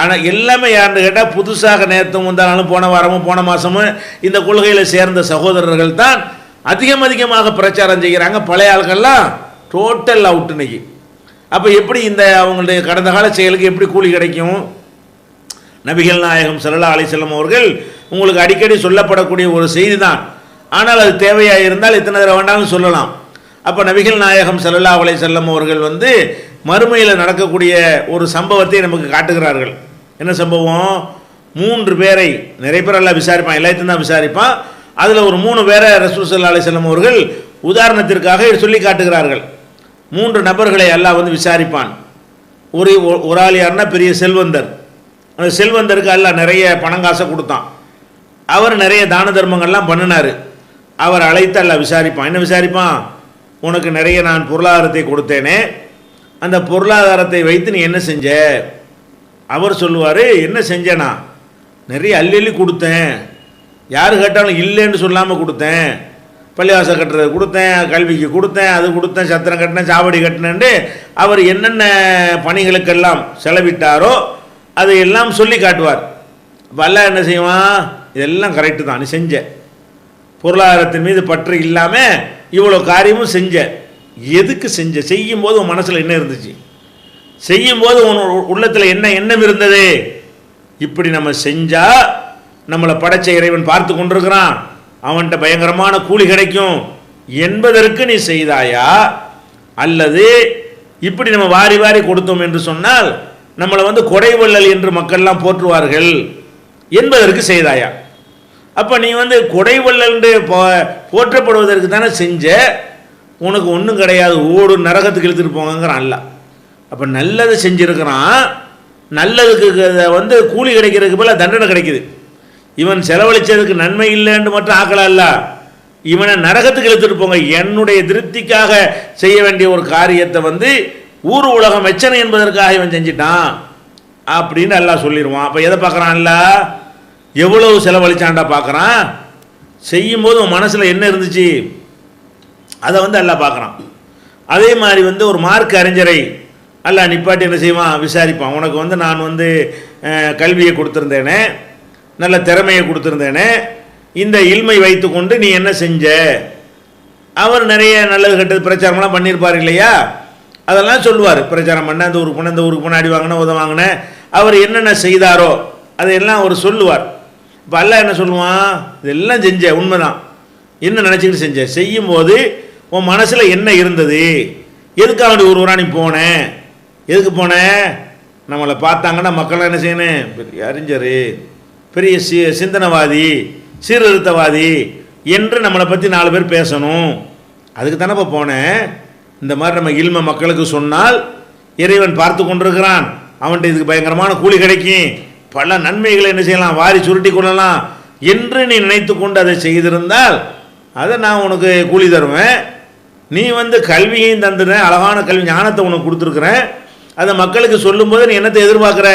ஆனால் எல்லாமே யாருன்னு கேட்டால் புதுசாக நேரத்தும் வந்தாலும் போன வாரமும் போன மாதமும் இந்த கொள்கையில் சேர்ந்த சகோதரர்கள் தான் அதிகமாக பிரச்சாரம் செய்கிறாங்க. பழைய ஆட்கள்லாம் டோட்டல் அவுட் இன்னைக்கு. அப்போ எப்படி இந்த அவங்களுடைய கடந்த கால செயலுக்கு எப்படி கூலி கிடைக்கும்? நபிகள் நாயகம் ஸல்லல்லாஹு அலைஹி வஸல்லம் அவர்கள் உங்களுக்கு அடிக்கடி சொல்லப்படக்கூடிய ஒரு செய்தி தான், ஆனால் அது தேவையாக இருந்தால் எத்தனை தடவை வேண்டாலும் சொல்லலாம். அப்போ நபிகள் நாயகம் ஸல்லல்லாஹு அலைஹி வஸல்லம் அவர்கள் வந்து மறுமையில் நடக்கக்கூடிய ஒரு சம்பவத்தை நமக்கு காட்டுகிறார்கள். என்ன சம்பவம்? 3 பேரை, நிறைய பேர் எல்லாம் விசாரிப்பான், எல்லாத்தையும் தான் விசாரிப்பான். அதில் ஒரு 3 பேரை ரசூல் ஸல்லல்லாஹு அலைஹி வஸல்லம் அவர்கள் உதாரணத்திற்காக சொல்லி காட்டுகிறார்கள். 3 நபர்களை அல்லாஹ் வந்து விசாரிப்பான். ஒரு ஆள் யாருன்னா பெரிய செல்வந்தர். அந்த செல்வந்தருக்கு அல்லாஹ் நிறைய பணங்காசை கொடுத்தான். அவர் நிறைய தான தர்மங்கள்லாம் பண்ணினார். அவர் அழைத்து அல்லாஹ் விசாரிப்பான். என்ன விசாரிப்பான்? உனக்கு நிறைய நான் பொருளாதாரத்தை கொடுத்தேனே, அந்த பொருளாதாரத்தை வைத்து நீ என்ன செஞ்ச? அவர் சொல்லுவார், என்ன செஞ்சேனா? நிறைய அள்ளி கொடுத்தேன், யார் கேட்டாலும் இல்லைன்னு சொல்லாமல் கொடுத்தேன், பள்ளிவாசல் கட்டுறது கொடுத்தேன், கல்விக்கு கொடுத்தேன், அது கொடுத்தேன், சத்திரம் கட்டினேன், சாவடி கட்டினேன்ட்டு அவர் என்னென்ன பணிகளுக்கெல்லாம் செலவிட்டாரோ அதையெல்லாம் சொல்லி காட்டுவார். அப்போ அல்லாஹ் என்ன செய்வான்? இதெல்லாம் கரெக்டு தான், நீ செஞ்ச, பொருளாதாரத்தின் மீது பற்று இல்லாமல் இவ்வளோ காரியமும் செஞ்ச. எதுக்கு செஞ்ச? செய்யும்போது உன் மனசில் என்ன இருந்துச்சு? செய்யும்போது உன் உள்ளத்தில் என்ன எண்ணம் இருந்தது? இப்படி நம்ம செஞ்சால் நம்மளை படைச்ச இறைவன் பார்த்து கொண்டிருக்கிறான், அவன்கிட்ட பயங்கரமான கூலி கிடைக்கும் என்பதற்கு நீ செய்தாயா? அல்லது இப்படி நம்ம வாரி வாரி கொடுத்தோம் என்று சொன்னால் நம்மளை வந்து கொடைவள்ளல் என்று மக்கள்லாம் போற்றுவார்கள் என்பதற்கு செய்தாயா? அப்போ நீ வந்து கொடைவள்ளல் என்று போற்றப்படுவதற்கு தானே செஞ்ச, உனக்கு ஒன்றும் கிடையாது, ஓடு நரகத்துக்கு இழுத்துட்டு போங்கிறான் அல்லாஹ். அப்போ நல்லதை செஞ்சுருக்கிறான், நல்லதுக்கு வந்து கூலி கிடைக்கிறதுக்கு போல தண்டனை கிடைக்குது. இவன் செலவழித்ததுக்கு நன்மை இல்லைன்னு மட்டும் ஆக்கலாம் இல்ல, இவனை நரகத்துக்கு இழுத்துட்டு போங்க, என்னுடைய திருப்திக்காக செய்ய வேண்டிய ஒரு காரியத்தை வந்து ஊர் உலகம் மெச்சனை என்பதற்காக இவன் செஞ்சிட்டான் அப்படின்னு அல்லாஹ் சொல்லிடுவான். அப்போ எதை பார்க்குறான்? அல்லாஹ் எவ்வளவு செலவழிச்சான்டா பார்க்குறான். செய்யும்போது உன் மனசில் என்ன இருந்துச்சு அதை வந்து அல்லாஹ் பார்க்குறான். அதே மாதிரி வந்து ஒரு மார்க் அறிஞரை அல்லாஹ் நிப்பாட்டி என்ன செய்வான்? விசாரிப்பான். உனக்கு வந்து நான் வந்து கல்வியை கொடுத்துருந்தேனே, நல்ல திறமையை கொடுத்துருந்தேனே, இந்த இல்மை வைத்து கொண்டு நீ என்ன செஞ்ச? அவர் நிறைய நல்லது கெட்டது பிரச்சாரம்லாம் பண்ணியிருப்பார் இல்லையா, அதெல்லாம் சொல்லுவார். பிரச்சாரம் பண்ண, அந்த ஊருக்கு போன, இந்த ஊருக்கு முன்னாடி வாங்கினேன், உதவாங்கினேன், அவர் என்னென்ன செய்தாரோ அதையெல்லாம் அவர் சொல்லுவார். இப்போ அல்லாஹ் என்ன சொல்லுவான்? இதெல்லாம் செஞ்ச, உண்மைதான், என்ன நினச்சிக்கிட்டு செஞ்ச? செய்யும்போது உன் மனசில் என்ன இருந்தது? எதுக்காக வேண்டி ஒரு நீ போனேன்? எதுக்கு போனேன்? நம்மளை பார்த்தாங்கன்னா மக்கள் என்ன செய்யணும்? பெரிய அறிஞர், பெரிய சிந்தனைவாதி, சீர்திருத்தவாதி என்று நம்மளை பற்றி 4 பேர் பேசணும், அதுக்கு தானே இப்போ போனேன். இந்த மாதிரி நம்ம இல்ம மக்களுக்கு சொன்னால் இறைவன் பார்த்து கொண்டிருக்கிறான், அவன்கிட்ட இதுக்கு பயங்கரமான கூலி கிடைக்கும் பல நன்மைகளை என்ன செய்யலாம், வாரி சுருட்டி கொள்ளலாம் என்று நீ நினைத்து கொண்டு அதை செய்திருந்தால் அதை நான் உனக்கு கூலி தருவேன். நீ கல்வியையும் தந்துடுறேன், அழகான கல்வி ஞானத்தை உனக்கு கொடுத்துருக்குறேன். அதை மக்களுக்கு சொல்லும்போது நீ என்னத்தை எதிர்பார்க்குற,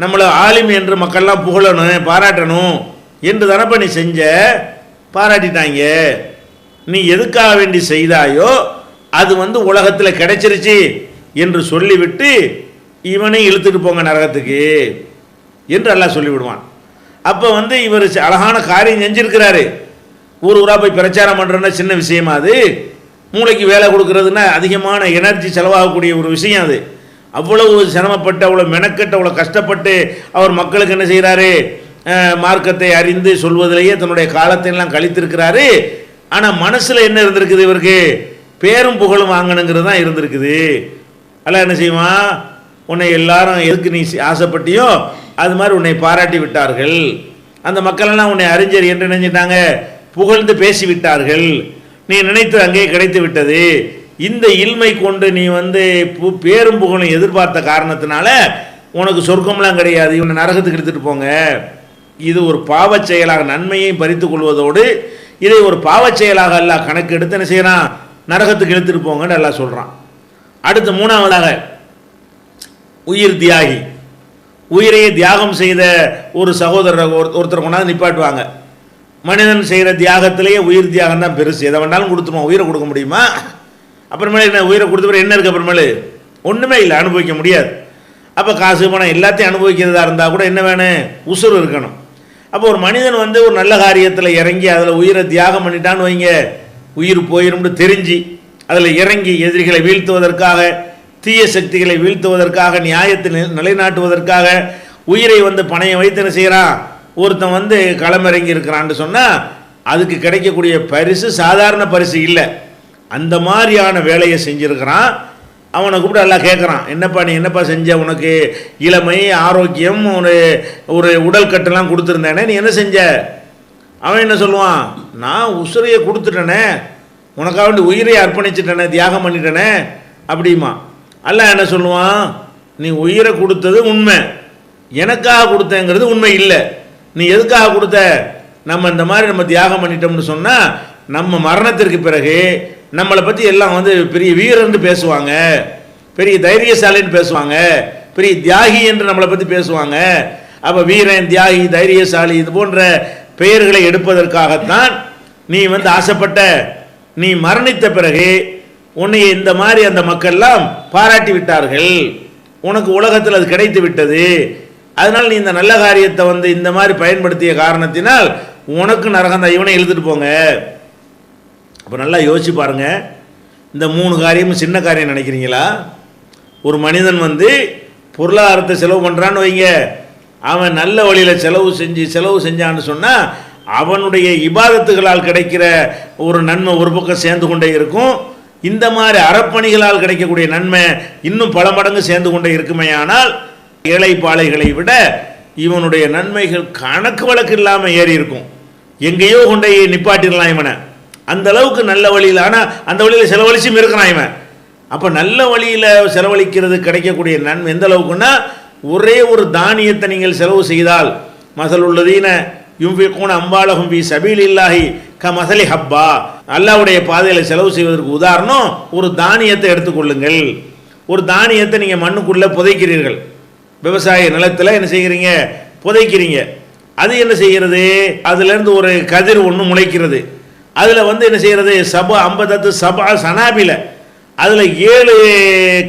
நம்மளை ஆலிம் என்று மக்கள்லாம் புகழணும் பாராட்டணும் என்று தானப்ப நீ செஞ்ச. பாராட்டிட்டாங்க. நீ எதுக்காக வேண்டி செய்தாயோ அது உலகத்தில் கிடைச்சிருச்சு என்று சொல்லிவிட்டு இவனை இழுத்துட்டு போங்க நரகத்துக்கு என்று அல்லாஹ் சொல்லிவிடுவான். அப்போ இவர் அழகான காரியம் செஞ்சிருக்கிறாரு. ஊர் ஊராக போய் பிரச்சாரம் பண்ணுறதுனா சின்ன விஷயமா? அது மூளைக்கு வேலை கொடுக்கறதுன்னா அதிகமான எனர்ஜி செலவாகக்கூடிய ஒரு விஷயம். அது அவ்வளவு சிரமப்பட்டு அவ்வளோ மெனக்கட்டு அவ்வளோ கஷ்டப்பட்டு அவர் மக்களுக்கு என்ன செய்கிறாரு, மார்க்கத்தை அறிந்து சொல்வதிலேயே தன்னுடைய காலத்தை எல்லாம் கழித்திருக்கிறாரு. ஆனால் மனசில் என்ன இருந்திருக்குது, இவருக்கு பேரும் புகழும் வாங்கணுங்கிறது தான் இருந்திருக்குது. அல்ல என்ன செய்வான், உன்னை எல்லாரும் எதுக்கு நீ ஆசைப்பட்டியோ அது மாதிரி உன்னை பாராட்டி விட்டார்கள். அந்த மக்களெல்லாம் உன்னை அறிஞர் என்று நினைஞ்சிட்டாங்க, புகழ்ந்து பேசிவிட்டார்கள். நீ நினைத்து அங்கே கிடைத்து விட்டது. இந்த இல்மை கொண்டு நீ பேரும் புகழும் எதிர்பார்த்த காரணத்தினால உனக்கு சொர்க்கம்லாம் கிடையாது, இவனை நரகத்துக்கு எடுத்துட்டு போங்க. இது ஒரு பாவச் செயலாக நன்மையை பறித்து கொள்வதோடு இதை ஒரு பாவச் செயலாக அல்லாஹ் கணக்கு எடுத்து என்ன செய்யறான், நரகத்துக்கு எடுத்துட்டு போங்கன்னு அல்லாஹ் சொல்றான். அடுத்து மூணாவதாக உயிர் தியாகி, உயிரையே தியாகம் செய்த ஒரு சகோதரர் ஒருத்தர் கொண்டாந்து நிப்பாட்டுவாங்க. மனிதன் செய்கிற தியாகத்திலேயே உயிர் தியாகம் தான் பெருசு. எதை வேணாலும் கொடுத்துருவோம், உயிரை கொடுக்க முடியுமா? அப்புறமேலே என்ன உயிரை கொடுத்த என்ன இருக்குது, அப்புறமேலு ஒன்றுமே இல்லை, அனுபவிக்க முடியாது. அப்போ காசு பணம் எல்லாத்தையும் அனுபவிக்கிறதா இருந்தால் கூட என்ன வேணும், உசுறு இருக்கணும். அப்போ ஒரு மனிதன் ஒரு நல்ல காரியத்தில் இறங்கி அதில் உயிரை தியாகம் பண்ணிட்டான்னு வைங்க, உயிர் போயிரும்னு தெரிஞ்சு அதில் இறங்கி எதிரிகளை வீழ்த்துவதற்காக, தீய சக்திகளை வீழ்த்துவதற்காக, நியாயத்தை நிலைநாட்டுவதற்காக உயிரை பணையம் வைத்து என்ன செய்கிறான், ஒருத்தன் களமிறங்கி இருக்கிறான்னு சொன்னால் அதுக்கு கிடைக்கக்கூடிய பரிசு சாதாரண பரிசு இல்லை. அந்த மாதிரியான வேலையை செஞ்சுருக்கிறான். அவனை கூப்பிட்டு எல்லாம் கேட்குறான், என்னப்பா நீ என்னப்பா செஞ்ச, உனக்கு இளமை ஆரோக்கியம் ஒரு உடல் கட்டெல்லாம் கொடுத்துருந்தேனே, நீ என்ன செஞ்ச? அவன் என்ன சொல்லுவான், நான் உசுரையை கொடுத்துட்டேனே, உனக்காக வேண்டி உயிரை அர்ப்பணிச்சிட்டேனே, தியாகம் பண்ணிட்டேனே அப்படிமா. அல்லாஹ் என்ன சொல்லுவான், நீ உயிரை கொடுத்தது உண்மை, எனக்காக கொடுத்தேங்கிறது உண்மை இல்லை. நீ எதுக்காக கொடுத்த, நம்ம இந்த மாதிரி நம்ம தியாகம் பண்ணிட்டோம்னு சொன்னால் நம்ம மரணத்திற்கு பிறகு நம்மளை பற்றி எல்லாம் பெரிய வீரன்னு பேசுவாங்க, பெரிய தைரியசாலின்னு பேசுவாங்க, பெரிய தியாகி என்று நம்மளை பற்றி பேசுவாங்க. அப்போ வீரன், தியாகி, தைரியசாலி இது போன்ற பெயர்களை எடுப்பதற்காகத்தான் நீ ஆசைப்பட்ட. நீ மரணித்த பிறகு உன்னை இந்த மாதிரி அந்த மக்கள்லாம் பாராட்டி விட்டார்கள், உனக்கு உலகத்தில் அது கிடைத்து விட்டது. அதனால் நீ இந்த நல்ல காரியத்தை இந்த மாதிரி பயன்படுத்திய காரணத்தினால் உனக்கு நரகம் தான், இவனை இழுத்துட்டு போங்க. அப்போ நல்லா யோசிச்சு பாருங்க, இந்த மூணு காரியமும் சின்ன காரியம் நினைக்கிறீங்களா? ஒரு மனிதன் பொருளாதாரத்தை செலவு பண்ணுறான்னு வைங்க, அவன் நல்ல வழியில் செலவு செஞ்சான்னு சொன்னால் அவனுடைய இபாதத்துகளால் கிடைக்கிற ஒரு நன்மை ஒரு பக்கம் சேர்ந்து கொண்டே இருக்கும். இந்த மாதிரி அறப்பணிகளால் கிடைக்கக்கூடிய நன்மை இன்னும் பல மடங்கு சேர்ந்து கொண்டே இருக்குமே. ஆனால் ஏழை பாலைகளை விட இவனுடைய நன்மைகள் கணக்கு வழக்கு இல்லாமல் ஏறி இருக்கும். எங்கேயோ கொண்டே நிப்பாட்டிடலாம் இவனை, அந்த அளவுக்கு நல்ல வழியில். ஆனால் அந்த வழியில் செலவழிச்சும் இருக்கிறான் இவன். அப்போ நல்ல வழியில் செலவழிக்கிறது கிடைக்கக்கூடிய நன்மை எந்த அளவுக்குன்னா, ஒரே ஒரு தானியத்தை நீங்கள் செலவு செய்தால், மசலுள்ளதீன யும்ஃபிகூன அம்வாலஹும் ஃபீ சபீலில்லாஹி கமஸலி ஹப்பா, அல்லாஹ்வுடைய பாதையில் செலவு செய்வதற்கு உதாரணம் ஒரு தானியத்தை எடுத்துக்கொள்ளுங்கள். ஒரு தானியத்தை நீங்கள் மண்ணுக்குள்ளே புதைக்கிறீர்கள், விவசாய நிலத்தில் என்ன செய்கிறீங்க, புதைக்கிறீங்க. அது என்ன செய்கிறது, அதுலேருந்து ஒரு கதிர் ஒன்று முளைக்கிறது. அதில் என்ன செய்கிறது, சபா 50 சபா சனாபில, அதில் 7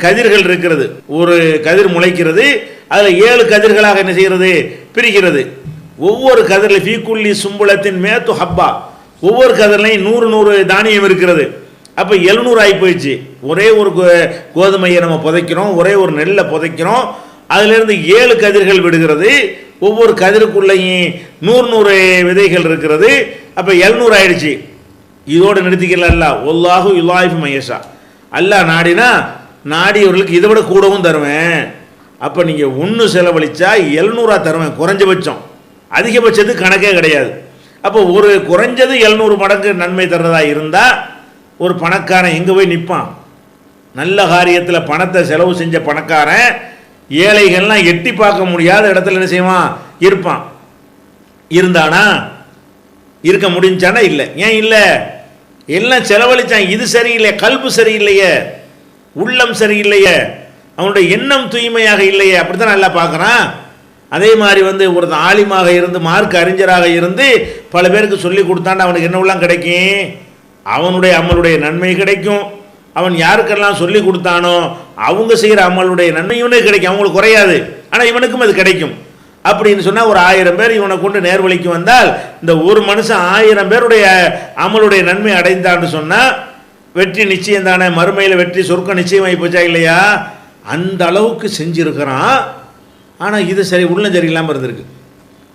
கதிர்கள் இருக்கிறது. ஒரு கதிர் முளைக்கிறது, அதில் 7 கதிர்களாக என்ன செய்கிறது, பிரிக்கிறது. ஒவ்வொரு கதிரில் ஃபீக்குள்ளி சும்புலத்தின் மேத்து ஹப்பா, ஒவ்வொரு கதிரிலையும் 100 தானியம் இருக்கிறது. அப்போ 700 ஆகி போயிடுச்சு. ஒரே ஒரு கோதுமையை நம்ம புதைக்கிறோம், ஒரே ஒரு நெல்லை புதைக்கிறோம், அதிலிருந்து 7 கதிர்கள் விடுகிறது. ஒவ்வொரு கதிருக்குள்ளேயும் 100 விதைகள் இருக்கிறது. அப்போ 700 ஆயிடுச்சு. இதோடு நிறுத்திக்கல, ஒல்லாஹு யுலாயிஃபு மயஷா, அல்லாஹ் நாடினா நாடியவர்களுக்கு இதை விட கூடவும் தருவேன். அப்போ நீங்கள் ஒன்று செலவழிச்சா 700 தருவேன் குறைஞ்சபட்சம், அதிகபட்சத்துக்கு கணக்கே கிடையாது. அப்போ ஒரு குறைஞ்சது 700 மடங்கு நன்மை தர்றதா இருந்தால் ஒரு பணக்காரன் எங்கே போய் நிற்பான்? நல்ல காரியத்தில் பணத்தை செலவு செஞ்ச பணக்காரன் ஏழைகள்லாம் எட்டி பார்க்க முடியாத இடத்துல என்ன செய்வான், இருப்பான். இருந்தானா? இருக்க முடிஞ்சானா? இல்லை. ஏன் இல்லை? எல்லாம் செலவழிச்சான். இது சரியில்லை, கல்பு சரியில்லையே, உள்ளம் சரியில்லையே, அவனுடைய எண்ணம் தூய்மையாக இல்லையே. அப்படித்தான் நல்லா பார்க்குறான். அதே மாதிரி ஒரு ஆலிமாக இருந்து மார்க் அறிஞராக இருந்து பல பேருக்கு சொல்லி கொடுத்தான்னா அவனுக்கு என்னவெல்லாம் கிடைக்கும்? அவனுடைய அமலுடைய நன்மை கிடைக்கும். அவன் யாருக்கெல்லாம் சொல்லி கொடுத்தானோ அவங்க செய்கிற அமலுடைய நன்மை இவனுக்கு கிடைக்கும், அவங்களுக்கு குறையாது. ஆனால் இவனுக்கும் அது கிடைக்கும். அப்படின்னு சொன்னால் ஒரு 1000 பேர் இவனை கொண்டு நேர்வழிக்கு வந்தால் இந்த ஒரு மனுஷன் 1000 பேருடைய அமலுடைய நன்மை அடைந்தான்னு சொன்னால் வெற்றி நிச்சயம் தானே. மறுமையில் வெற்றி சொர்க்கம் நிச்சயமாகி போச்சா இல்லையா? அந்த அளவுக்கு செஞ்சுருக்கிறான். ஆனால் இது சரி உள்ளம் சரியில்லாமல் இருந்திருக்கு.